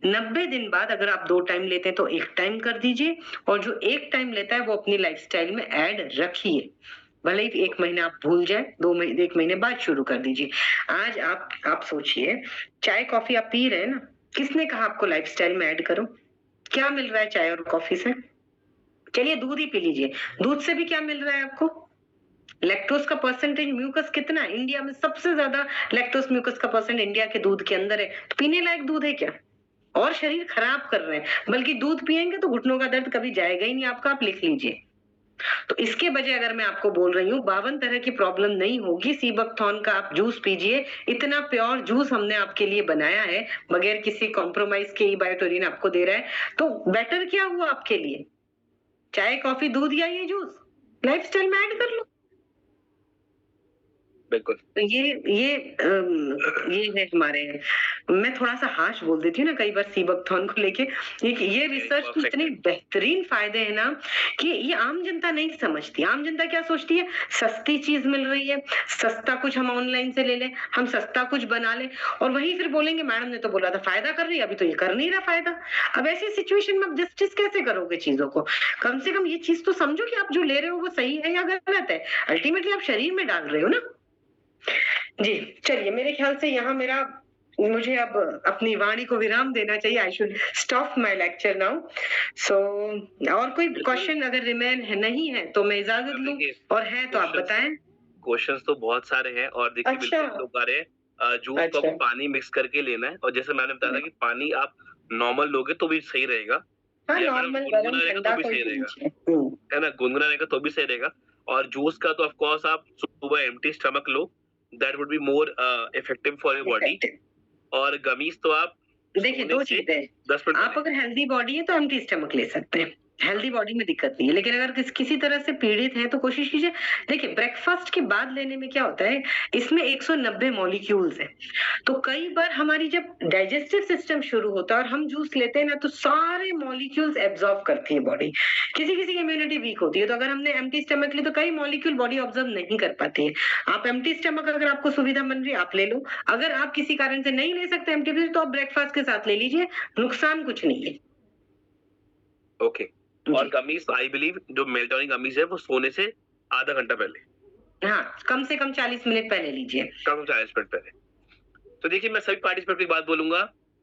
90 दिन बाद अगर आप 2 टाइम लेते हैं तो 1 टाइम कर दीजिए और जो 1 टाइम लेता है वो अपनी लाइफस्टाइल में ऐड रखिए। भले ही 1 महीना आप भूल जाए, 2 महीने 1 महीने बाद शुरू कर दीजिए। आज आप सोचिए, चाय कॉफी आप पी रहे हैं ना, किसने कहा आपको लाइफस्टाइल में ऐड करो? क्या मिल रहा है चाय और कॉफी से? चलिए दूध ही पी लीजिए, दूध से भी क्या मिल रहा है आपको? लैक्टोज का परसेंटेज म्यूकस कितना है? इंडिया में सबसे ज्यादा लैक्टोज म्यूकस का परसेंट इंडिया के दूध के अंदर है, तो पीने लायक दूध है क्या? और शरीर खराब कर रहे हैं, बल्कि दूध पिएंगे तो घुटनों का दर्द कभी जाएगा ही नहीं आपका, आप लिख लीजिए। तो इसके बजाय अगर मैं आपको बोल रही हूँ 52 तरह की प्रॉब्लम नहीं होगी, सीबकथॉर्न का आप जूस पीजिए, इतना प्योर जूस हमने आपके लिए बनाया है, बगैर किसी कॉम्प्रोमाइज के ई बायोटोरिन आपको दे रहा है, तो बेटर क्या हुआ आपके लिए? चाय, कॉफी, दूध या ये जूस लाइफस्टाइल में ऐड कर लो। बिल्कुल। तो ये है हमारे, मैं थोड़ा-सा हार्श बोल देती हूँ ना कई बार सीबकथॉर्न को लेके। ये रिसर्च के इतने बेहतरीन फायदे हैं ना कि ये आम जनता नहीं समझती। आम जनता क्या सोचती है, सस्ती चीज मिल रही है, सस्ता कुछ हम ऑनलाइन से ले लें, हम सस्ता कुछ बना लें, और वहीं फिर बोलेंगे मैडम ने तो बोला था फायदा कर रही है, अभी तो ये कर नहीं रहा फायदा। अब ऐसी सिचुएशन में आप जस्टिस कैसे करोगे चीजों को? कम से कम ये चीज तो समझो कि आप जो ले रहे हो वो सही है या गलत है। अल्टीमेटली आप शरीर में डाल रहे हो ना। जी, चलिए मेरे ख्याल से यहाँ मुझे अब अपनी वाणी को विराम देना चाहिए। I should stop my lecture now. So और कोई क्वेश्चन अगर रिमेन है नहीं है तो मैं इजाजत लूं, और है तो आप बताएं। क्वेश्चंस तो बहुत सारे हैं, और देखिए अच्छा। बिल्कुल लोग आ रहे हैं। जूस को अच्छा। आपको पानी मिक्स करके लेना है, और जैसे मैंने बताया था कि पानी आप नॉर्मल लोगे तो भी सही रहेगा, हाँ, या मैडम नॉर्मल गुनगुना गरम रहेगा ठंडा तो भी कोई सही भी रहेगा, लीजिए। है ना, गुनगुना रहेगा तो भी सही रहेगा। और जूस का तो ऑफ कोर्स आप सुबह empty stomach low, that would be more effective for your body. और गमीज तो आप देखिए सोने 2 से चीजें, 10 मिनट आप पहले। अगर हेल्दी बॉडी है तो एम्प्टी स्टमक ले सकते हैं, हेल्दी बॉडी में दिक्कत नहीं है। लेकिन अगर किसी तरह से पीड़ित है तो कोशिश कीजिए। देखिए ब्रेकफास्ट के बाद लेने में क्या होता है, इसमें 190 मॉलिक्यूल्स हैं, तो कई बार हमारी जब डाइजेस्टिव सिस्टम शुरू होता है और हम जूस लेते हैं ना, तो सारे मॉलिक्यूल्स एब्जॉर्ब करती है बॉडी। किसी किसी की इम्यूनिटी वीक होती है, तो अगर हमने एम्प्टी स्टमक ली तो कई मॉलिक्यूल बॉडी ऑब्जर्व नहीं कर पाती है। आप एम्प्टी स्टमक अगर आपको सुविधा बन रही है आप ले लो, अगर आप किसी कारण से नहीं ले सकते एम्प्टी, तो आप ब्रेकफास्ट के साथ ले लीजिए, नुकसान कुछ नहीं है। ओके। और गमीज आई बिलीव जो मेल्टोनिक गमीज है वो सोने से आधा घंटा पहले, हाँ, कम से कम 40 मिनट पहले लीजिए। कम 40 मिनट पहले। तो देखिए मैं सभी पार्टिसिपेंट की बात बोलूंगा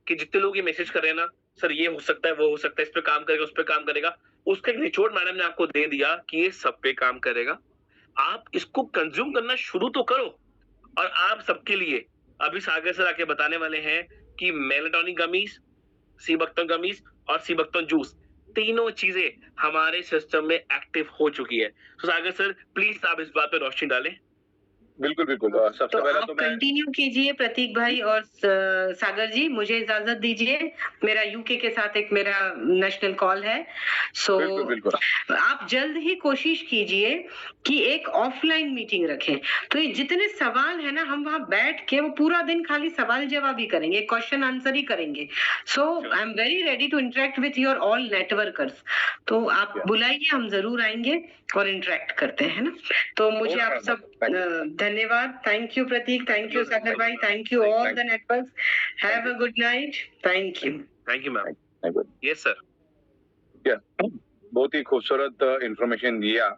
कि जितने लोग ये मैसेज कर रहे हैं ना, सर ये हो सकता है, वो हो सकता है, इस पे काम करेगा, उस पे काम करेगा, उसका एक निचोड़ मैडम ने आपको दे दिया कि ये सब पे काम करेगा। आप इसको कंज्यूम करना शुरू तो करो, और आप सबके लिए अभी सागर सर आके बताने वाले हैं कि मेलाटोनिक गमीज, सीबकथॉर्न गमीज और सीबकथॉर्न जूस, तीनों चीजें हमारे सिस्टम में एक्टिव हो चुकी है। तो सागर सर प्लीज आप इस बात पे रोशनी डालें। बिल्कुल बिल्कुल। सबसे तो पहले आप तो मैं कंटिन्यू कीजिए प्रतीक भाई और सागर जी, मुझे इजाजत दीजिए, मेरा यूके के साथ एक मेरा नेशनल कॉल है। सो बिल्कुल बिल्कुल। आप जल्द ही कोशिश कीजिए कि एक ऑफलाइन मीटिंग रखें, तो ये जितने सवाल है ना, हम वहां बैठ के वो पूरा दिन खाली सवाल जवाब ही करेंगे, क्वेश्चन आंसर ही करेंगे। So I am very ready to interact with your all networkers. तो आप बुलाइए, हम जरूर आएंगे और इंटरेक्ट करते हैं ना। तो मुझे आप सब धन्यवाद। Thank you Prateek, thank you Sagar भाई, thank you all the networks. Have a good night. Thank you. Thank you ma'am. Yes sir. बहुत ही खूबसूरत इंफॉर्मेशन दिया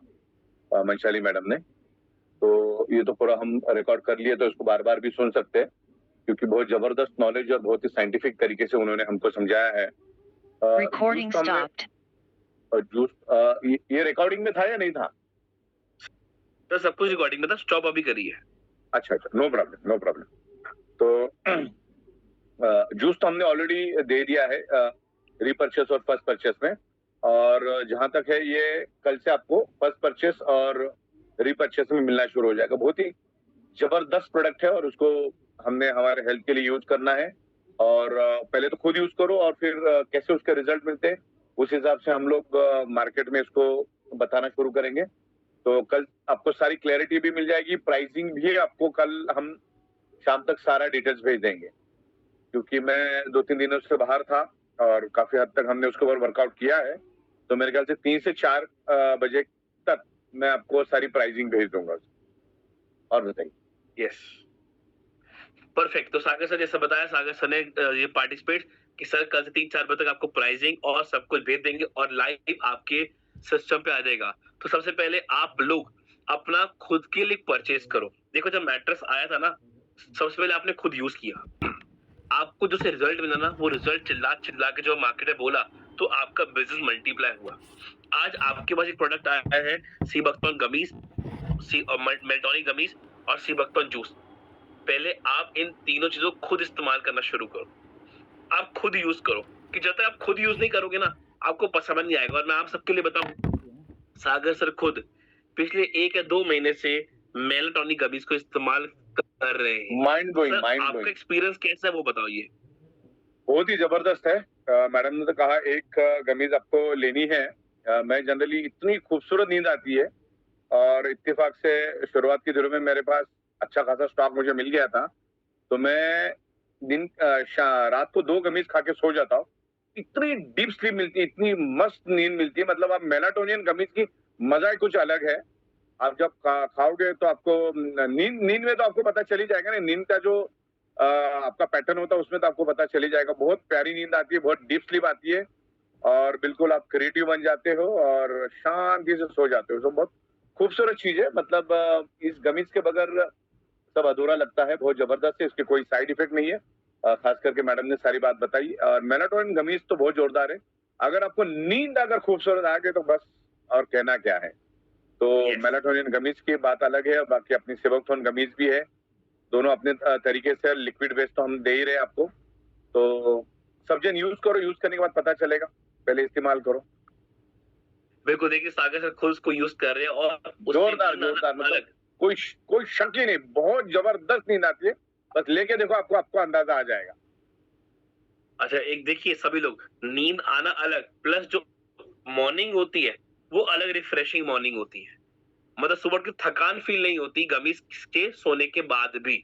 मंशाली मैडम ने। तो ये तो पूरा हम रिकॉर्ड कर लिए, तो इसको बार बार भी सुन सकते हैं, क्योंकि बहुत जबरदस्त नॉलेज और बहुत ही साइंटिफिक तरीके से उन्होंने हमको समझाया है। Recording stopped. जूस ये रिकॉर्डिंग में था या नहीं था? तो सब कुछ रिकॉर्डिंग में था, स्टॉप अभी करी है। अच्छा अच्छा, नो प्रॉब्लम नो प्रॉब्लम। तो जूस तो हमने ऑलरेडी दे दिया है रीपरचेस और फर्स्ट परचेस में, और जहां तक है ये कल से आपको फर्स्ट परचेस और रीपरचेस में मिलना शुरू हो जाएगा। बहुत ही जबरदस्त प्रोडक्ट है, और उसको हमने हमारे हेल्थ के लिए यूज करना है, और पहले तो खुद यूज करो, और फिर कैसे उसके रिजल्ट मिलते हैं उस हिसाब से हम लोग मार्केट में इसको बताना शुरू करेंगे। तो कल आपको सारी क्लैरिटी भी मिल जाएगी, प्राइसिंग भी आपको कल हम शाम तक सारा डिटेल्स भेज देंगे, क्योंकि मैं 2-3 दिनों से बाहर था और काफी हद तक हमने उसके ऊपर वर्कआउट किया है। तो मेरे ख्याल से 3 से 4 बजे तक मैं आपको सारी प्राइसिंग भेज दूंगा। और बताइए। Yes, perfect. तो सागर सर जैसा बताया, सागर सर ने ये पार्टिसिपेट कि सर कल से 3-4 बजे तक आपको प्राइसिंग और सब कुछ भेज देंगे और लाइव आपके सिस्टम पे आ जाएगा। तो सबसे पहले आप लोग अपना खुद के लिए परचेज करो। देखो जब मैट्रेस आया था ना, सबसे पहले आपने खुद यूज किया, आपको जो से रिजल्ट मिला ना, वो रिजल्ट चिल्ला चिल्ला के जो मार्केट में बोला, तो आपका बिजनेस मल्टीप्लाई हुआ। आज आपके पास एक प्रोडक्ट आया है, सी बकथॉर्न गमीज, मेल्टोनिक गमीज और सी बकथॉर्न जूस। पहले आप इन तीनों चीजों को खुद इस्तेमाल करना शुरू करो, आप खुद यूज करो, कि जब तक आप खुद यूज नहीं करोगे ना, आपको पसंद नहीं आएगा। और मैं आप सबके लिए बताऊं, सागर सर खुद पिछले 1 या 2 महीने से मेलाटोनिक गमीज को इस्तेमाल कर रहे हैं। माइंड ब्लोइंग, सर माइंड आपका ब्लोइंग। एक्सपीरियंस कैसा है वो बताइए। बहुत ही जबरदस्त है। मैडम ने तो कहा एक गमीज आपको लेनी है। मैं जनरली इतनी खूबसूरत नींद आती है और इत्तेफाक से शुरुआत के दिनों में मेरे पास अच्छा खासा स्टॉक मुझे मिल गया था, तो मैं रात को 2 गमीज खा के सो जाता हूँ। इतनी डीप स्लीप मिलती है, इतनी मस्त नींद मिलती है, मतलब आप मेलाटोनिन गमीज की मजा ही कुछ अलग है। आप जब खाओगे तो आपको नींद नींद में तो आपको पता चल ही जाएगा ना, नींद का जो आपका पैटर्न होता है उसमें तो आपको पता चल ही जाएगा। बहुत प्यारी नींद आती है, बहुत डीप स्लीप आती है और बिल्कुल आप क्रिएटिव बन जाते हो और शांति से सो जाते हो। तो बहुत खूबसूरत चीज है, मतलब इस गमीज के बगैर सब अधूरा लगता है। बहुत जबरदस्त है, इसके कोई साइड इफेक्ट नहीं है। खास करके मैडम ने सारी बात बताई और मेलाटोनिन गमीज तो बहुत जोरदार है। अगर आपको नींद अगर खूबसूरत आ गई तो बस और कहना क्या है। तो Yes. मेलाटोनिन गमीज की बात अलग है, बाकी अपनी सिबोक्थोन गमीज भी है। दोनों अपने तरीके से लिक्विड बेस तो हम दे ही रहे हैं आपको। तो सब जन यूज करो, यूज करने के बाद पता चलेगा, पहले इस्तेमाल करो। बिल्कुल, देखिए सागर सर खुद उसको यूज कर रहे हैं और उससे जोरदार नींद आना जोरदार, मतलब अलग। कोई शक ही नहीं, बहुत जबरदस्त नींद आती है। बस लेके देखो, आपको आपको अंदाजा आ जाएगा। अच्छा एक देखिए, सभी लोग नींद आना अलग प्लस जो मॉर्निंग होती है वो अलग रिफ्रेशिंग मॉर्निंग होती है। मतलब सुबह की थकान फील नहीं होती गमीज के सोने के बाद भी।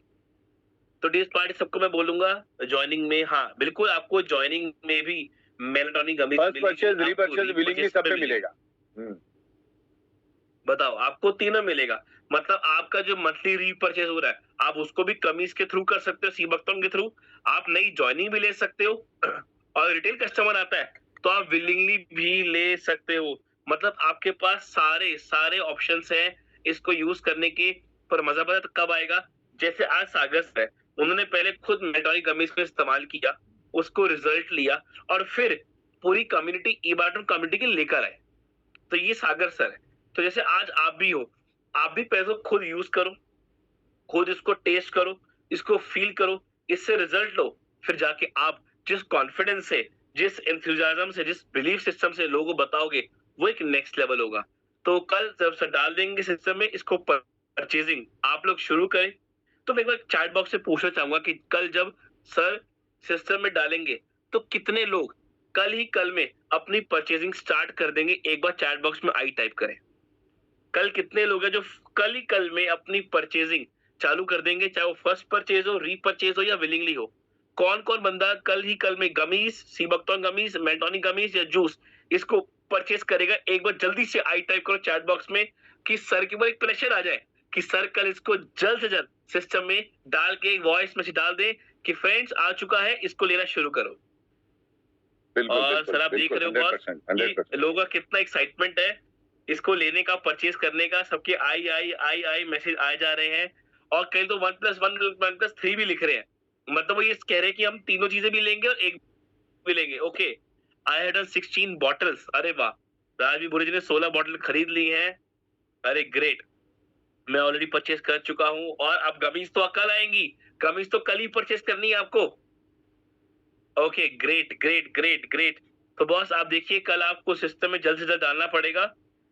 तो डिस पार्टी सबको मैं बोलूंगा ज्वाइनिंग में, हाँ बिल्कुल आपको ज्वाइनिंग में भी मेलाटोनिन गमीज फर्स्ट मिलेगी, परचेज, आपको रीपरचेज, विलिंगली repurchase सब में में मिलेगी। मिलेगा। बताओ, आपको तीनों मिलेगा। मतलब आपका जो मंथली रीपरचेज हो रहा है, आप उसको भी कमीज के थ्रू कर सकते हो, सी बकथॉर्न के थ्रू। आप नई ज्वाइनिंग भी ले सकते हो और रिटेल कस्टमर आता है तो आप विलिंगली भी ले सकते हो। मतलब आपके पास सारे सारे ऑप्शंस हैं इसको यूज करने के। पर मजा पता है कब आएगा, जैसे आज सागर है, उन्होंने पहले खुद मेटालिक कमीज को इस्तेमाल किया, उसको रिजल्ट लिया और फिर पूरी कम्युनिटी ईबाटन कम्युनिटी के लेकर आए। तो ये सागर सर है। तो जैसे आज आप भी हो, आप भी पैसों खुद यूज करो, खुद इसको टेस्ट करो, इसको फील करो, इससे रिजल्ट लो। फिर जाके आप जिस कॉन्फिडेंस से, जिस एंथुसियाज्म से, जिस बिलीफ सिस्टम से लोगों को बताओगे, वो एक नेक्स्ट लेवल होगा। तो कल जब सर डाल देंगे सिस्टम में इसको, परचेजिंग आप लोग शुरू करें। तो मैं एक बार चैट बॉक्स से पूछना चाहूंगा कि कल जब सर सिस्टम में डालेंगे तो कितने लोग कल ही कल में अपनी परचेजिंग स्टार्ट कर देंगे। एक बार चैट बॉक्स में आई टाइप करें। कल कितने लोग हैं जो कल ही कल में अपनी परचेजिंग चालू कर देंगे, चाहे वो फर्स्ट परचेज हो, रीपरचेज हो या विलिंगली हो। कौन कौन बंदा कल ही कल में gummies, sea buckthorn gummies, melatonin gummies या जूस इसको परचेज करेगा। एक बार जल्दी से आई टाइप करो चैट बॉक्स में कि सर के ऊपर एक प्रेशर आ जाए कि सर कल इसको जल्द से जल्द सिस्टम में डाल के वॉइस मैसेज डाल दे कि फ्रेंड्स आ चुका है, इसको लेना शुरू करो। बिल्कुल और बिल्कुल सर आप देख बिल्कुल, रहे हो बॉस 100%, कि 100%। लोगों का कितना एक्साइटमेंट है इसको लेने का, परचेज करने का। सबके आई मैसेज आए जा रहे हैं और कई तो 1+1 1+3 भी लिख रहे हैं। मतलब वो ये कह रहे हैं कि हम तीनों चीजें भी लेंगे और एक भी लेंगे। Okay, I had 16 bottles. अरे वाह, राजवी बुरी जी ने 16 बॉटल खरीद ली हैं। अरे ग्रेट, मैं ऑलरेडी परचेज कर चुका हूँ। और अब गमीज तो कल आएंगी, गमीज तो कल ही परचेज करनी है आपको। Okay great great great great. तो बॉस आप देखिए कल आपको सिस्टम में जल्द से जल्द डालना पड़ेगा,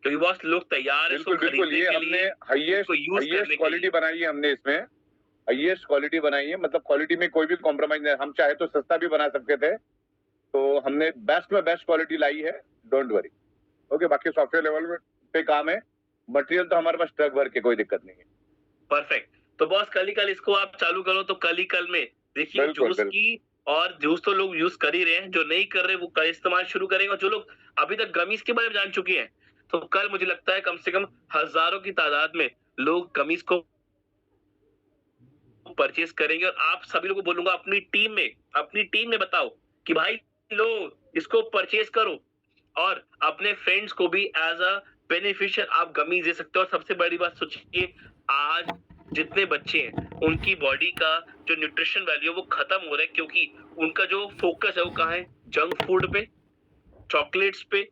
क्योंकि बॉस लोग तैयार है इसको बिल्कुल बिल्कुल, खरीदने ये के हमने लिए, इसको यूज करने हाईएस्ट के क्वालिटी लिए। बनाई है हमने इसमें। हाईएस्ट क्वालिटी बनाई है, मतलब क्वालिटी में कोई भी कॉम्प्रोमाइज नहीं। हम चाहे तो सस्ता भी बना सकते थे, तो हमने बेस्ट में बेस्ट क्वालिटी लाई है। Don't worry. ओके, बाकी सॉफ्टवेयर लेवल पे काम है। मटेरियल तो हमारे पास ट्रक भर के, कोई दिक्कत नहीं है। परफेक्ट। तो बॉस कल ही कल इसको आप चालू करो, तो कल ही कल में देखिए बिल्कुल जूस बिल्कुल। की, और जूस तो लोग यूज कर ही रहे हैं, जो नहीं कर रहे वो कल इस्तेमाल शुरू करेंगे। और जो लोग अभी तक गमीज के बारे में जान चुके हैं, तो कल मुझे लगता है कम से कम हजारों की तादाद में लोग गमीज को परचेज करेंगे। और आप सभी लोगों को बोलूंगा अपनी टीम में बताओ कि भाई लो इसको परचेज करो, और अपने फ्रेंड्स को भी एज अ बेनिफिशियल आप गमीज दे सकते हो। और सबसे बड़ी बात सोचिए, आज जितने बच्चे हैं उनकी बॉडी का जो न्यूट्रिशन वैल्यू है वो खत्म हो रहा है, क्योंकि उनका जो फोकस है वो कहाँ है, जंक फूड पे, चॉकलेट्स पे,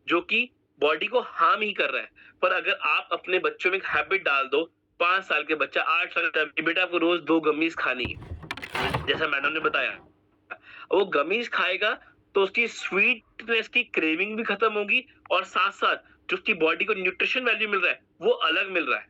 जो कि बॉडी को हार्म ही कर रहा है। पर अगर आप अपने बच्चों में एक हैबिट डाल दो, 5 साल के बच्चा 8 साल का बेटा आपको रोज 2 गमीज खानी है, जैसा मैडम ने बताया, वो गमीज खाएगा तो उसकी स्वीटनेस की क्रेविंग भी खत्म होगी और साथ साथ जो उसकी बॉडी को न्यूट्रिशन वैल्यू मिल रहा है वो अलग मिल रहा है।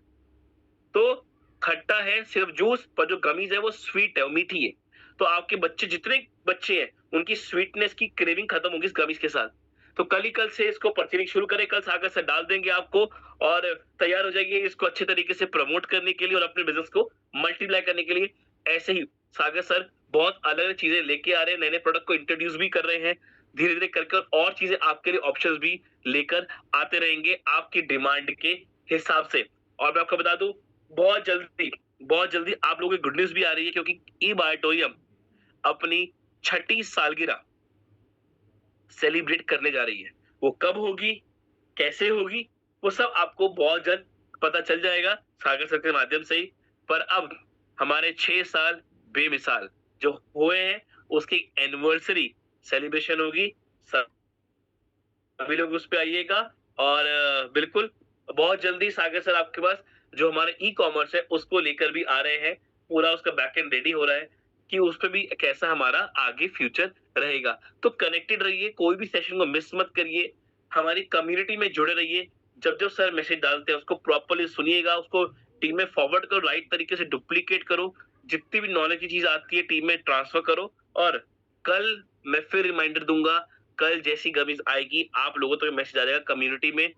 तो खट्टा है सिर्फ जूस, पर जो गमीज है वो स्वीट है, वो मीठी है। तो आपके बच्चे जितने बच्चे हैं उनकी स्वीटनेस की क्रेविंग खत्म होगी इस गमीज के साथ। तो कल से इसको परचेजिंग शुरू करें, कल सागर से डाल देंगे आपको और तैयार हो जाएगी इसको अच्छे तरीके से प्रमोट करने के लिए और अपने बिजनेस को मल्टीप्लाई करने के लिए। ऐसे ही सागर सर बहुत अलग अलग चीजें लेके आ रहे हैं, नए नए प्रोडक्ट को इंट्रोड्यूस भी कर रहे हैं धीरे धीरे करके, और चीजें आपके लिए ऑप्शंस भी लेकर आते रहेंगे आपकी डिमांड के हिसाब से। और मैं आपको बता दूं, बहुत जल्दी आप लोगों की गुड न्यूज भी आ रही है, क्योंकि ई बायोटोरियम अपनी 6ठी सालगिरह सेलिब्रेट करने जा रही है। वो कब होगी, कैसे होगी, वो सब आपको बहुत जल्द पता चल जाएगा सागर सर के माध्यम से ही। पर अब हमारे 6 साल बेमिसाल जो हुए हैं उसकी एनिवर्सरी सेलिब्रेशन होगी। सभी लोग उस पे आइएगा और बिल्कुल बहुत जल्दी सागर सर आपके पास जो हमारे ई कॉमर्स है उसको लेकर भी आ रहे हैं। पूरा उसका बैकएंड रेडी हो रहा है कि उस पे भी कैसा हमारा आगे फ्यूचर रहेगा। तो कनेक्टेड रहिए, कोई भी सेशन को मिस मत करिए, हमारी कम्युनिटी में जुड़े रहिए। जब जब सर मैसेज डालते हैं उसको प्रॉपर्ली सुनिएगा, उसको टीम में फॉरवर्ड करो, राइट तरीके से डुप्लीकेट करो, जितनी भी नॉलेज की चीज आती है टीम में ट्रांसफर करो। और कल मैं फिर रिमाइंडर दूंगा, कल जैसी गमीज आएगी आप लोगों तक मैसेज आ जाएगा कम्युनिटी में,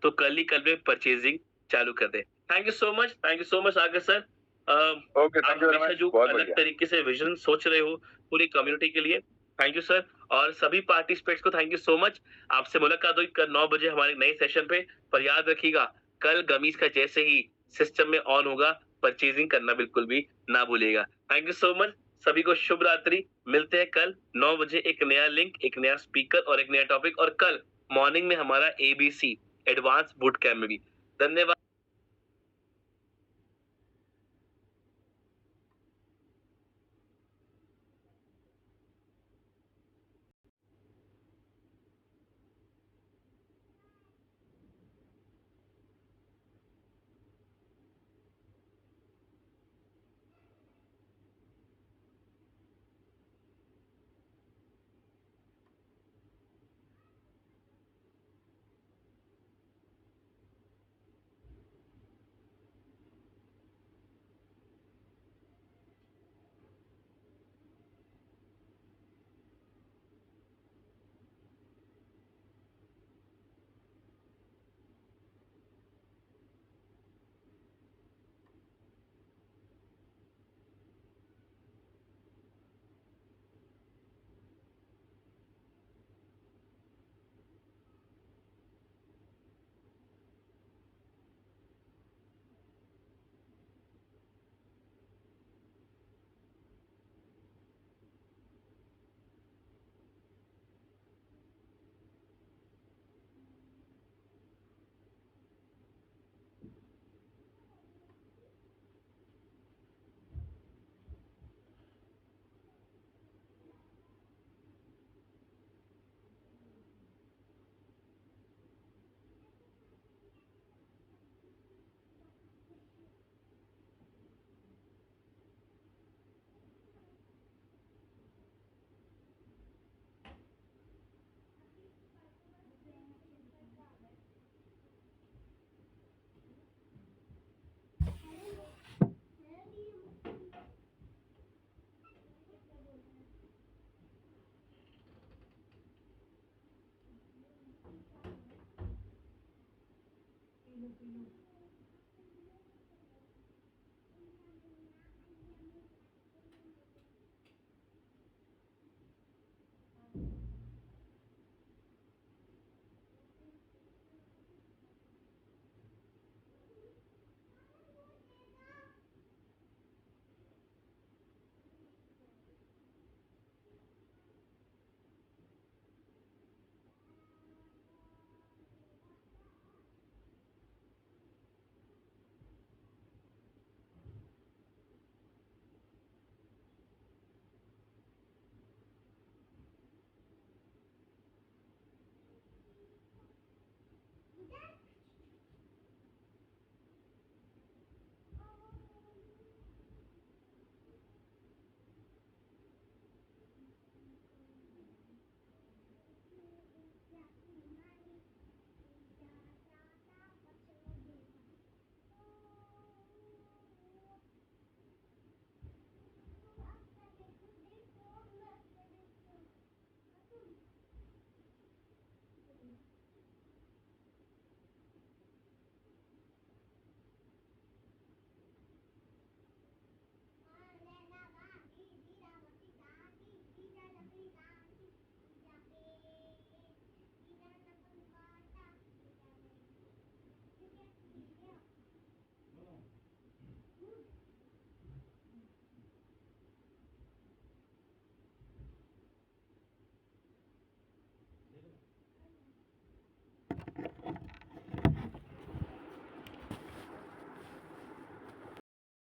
तो कल में परचेजिंग चालू कर दे। थैंक यू सो मच आगे सर। ओके, आप थैंक यू वेरी हमेशा मच, जो बहुत अलग बढ़िया। तरीके से विजन सोच रहे हो पूरी कम्युनिटी के लिए, थैंक यू सर। और सभी पार्टिसिपेंट्स को थैंक यू सो मच। आपसे मुलाकात हुई कल 9 बजे हमारे नए सेशन पे। पर याद रखिएगा, कल गमीज का जैसे ही सिस्टम में ऑन होगा परचेजिंग करना बिल्कुल भी ना भूलिएगा। थैंक यू सो मच, सभी को शुभ रात्रि। मिलते हैं कल 9 बजे, एक नया लिंक, एक नया स्पीकर और एक नया टॉपिक, और कल मॉर्निंग में हमारा ABC एडवांस बूट कैम्प में भी। धन्यवाद।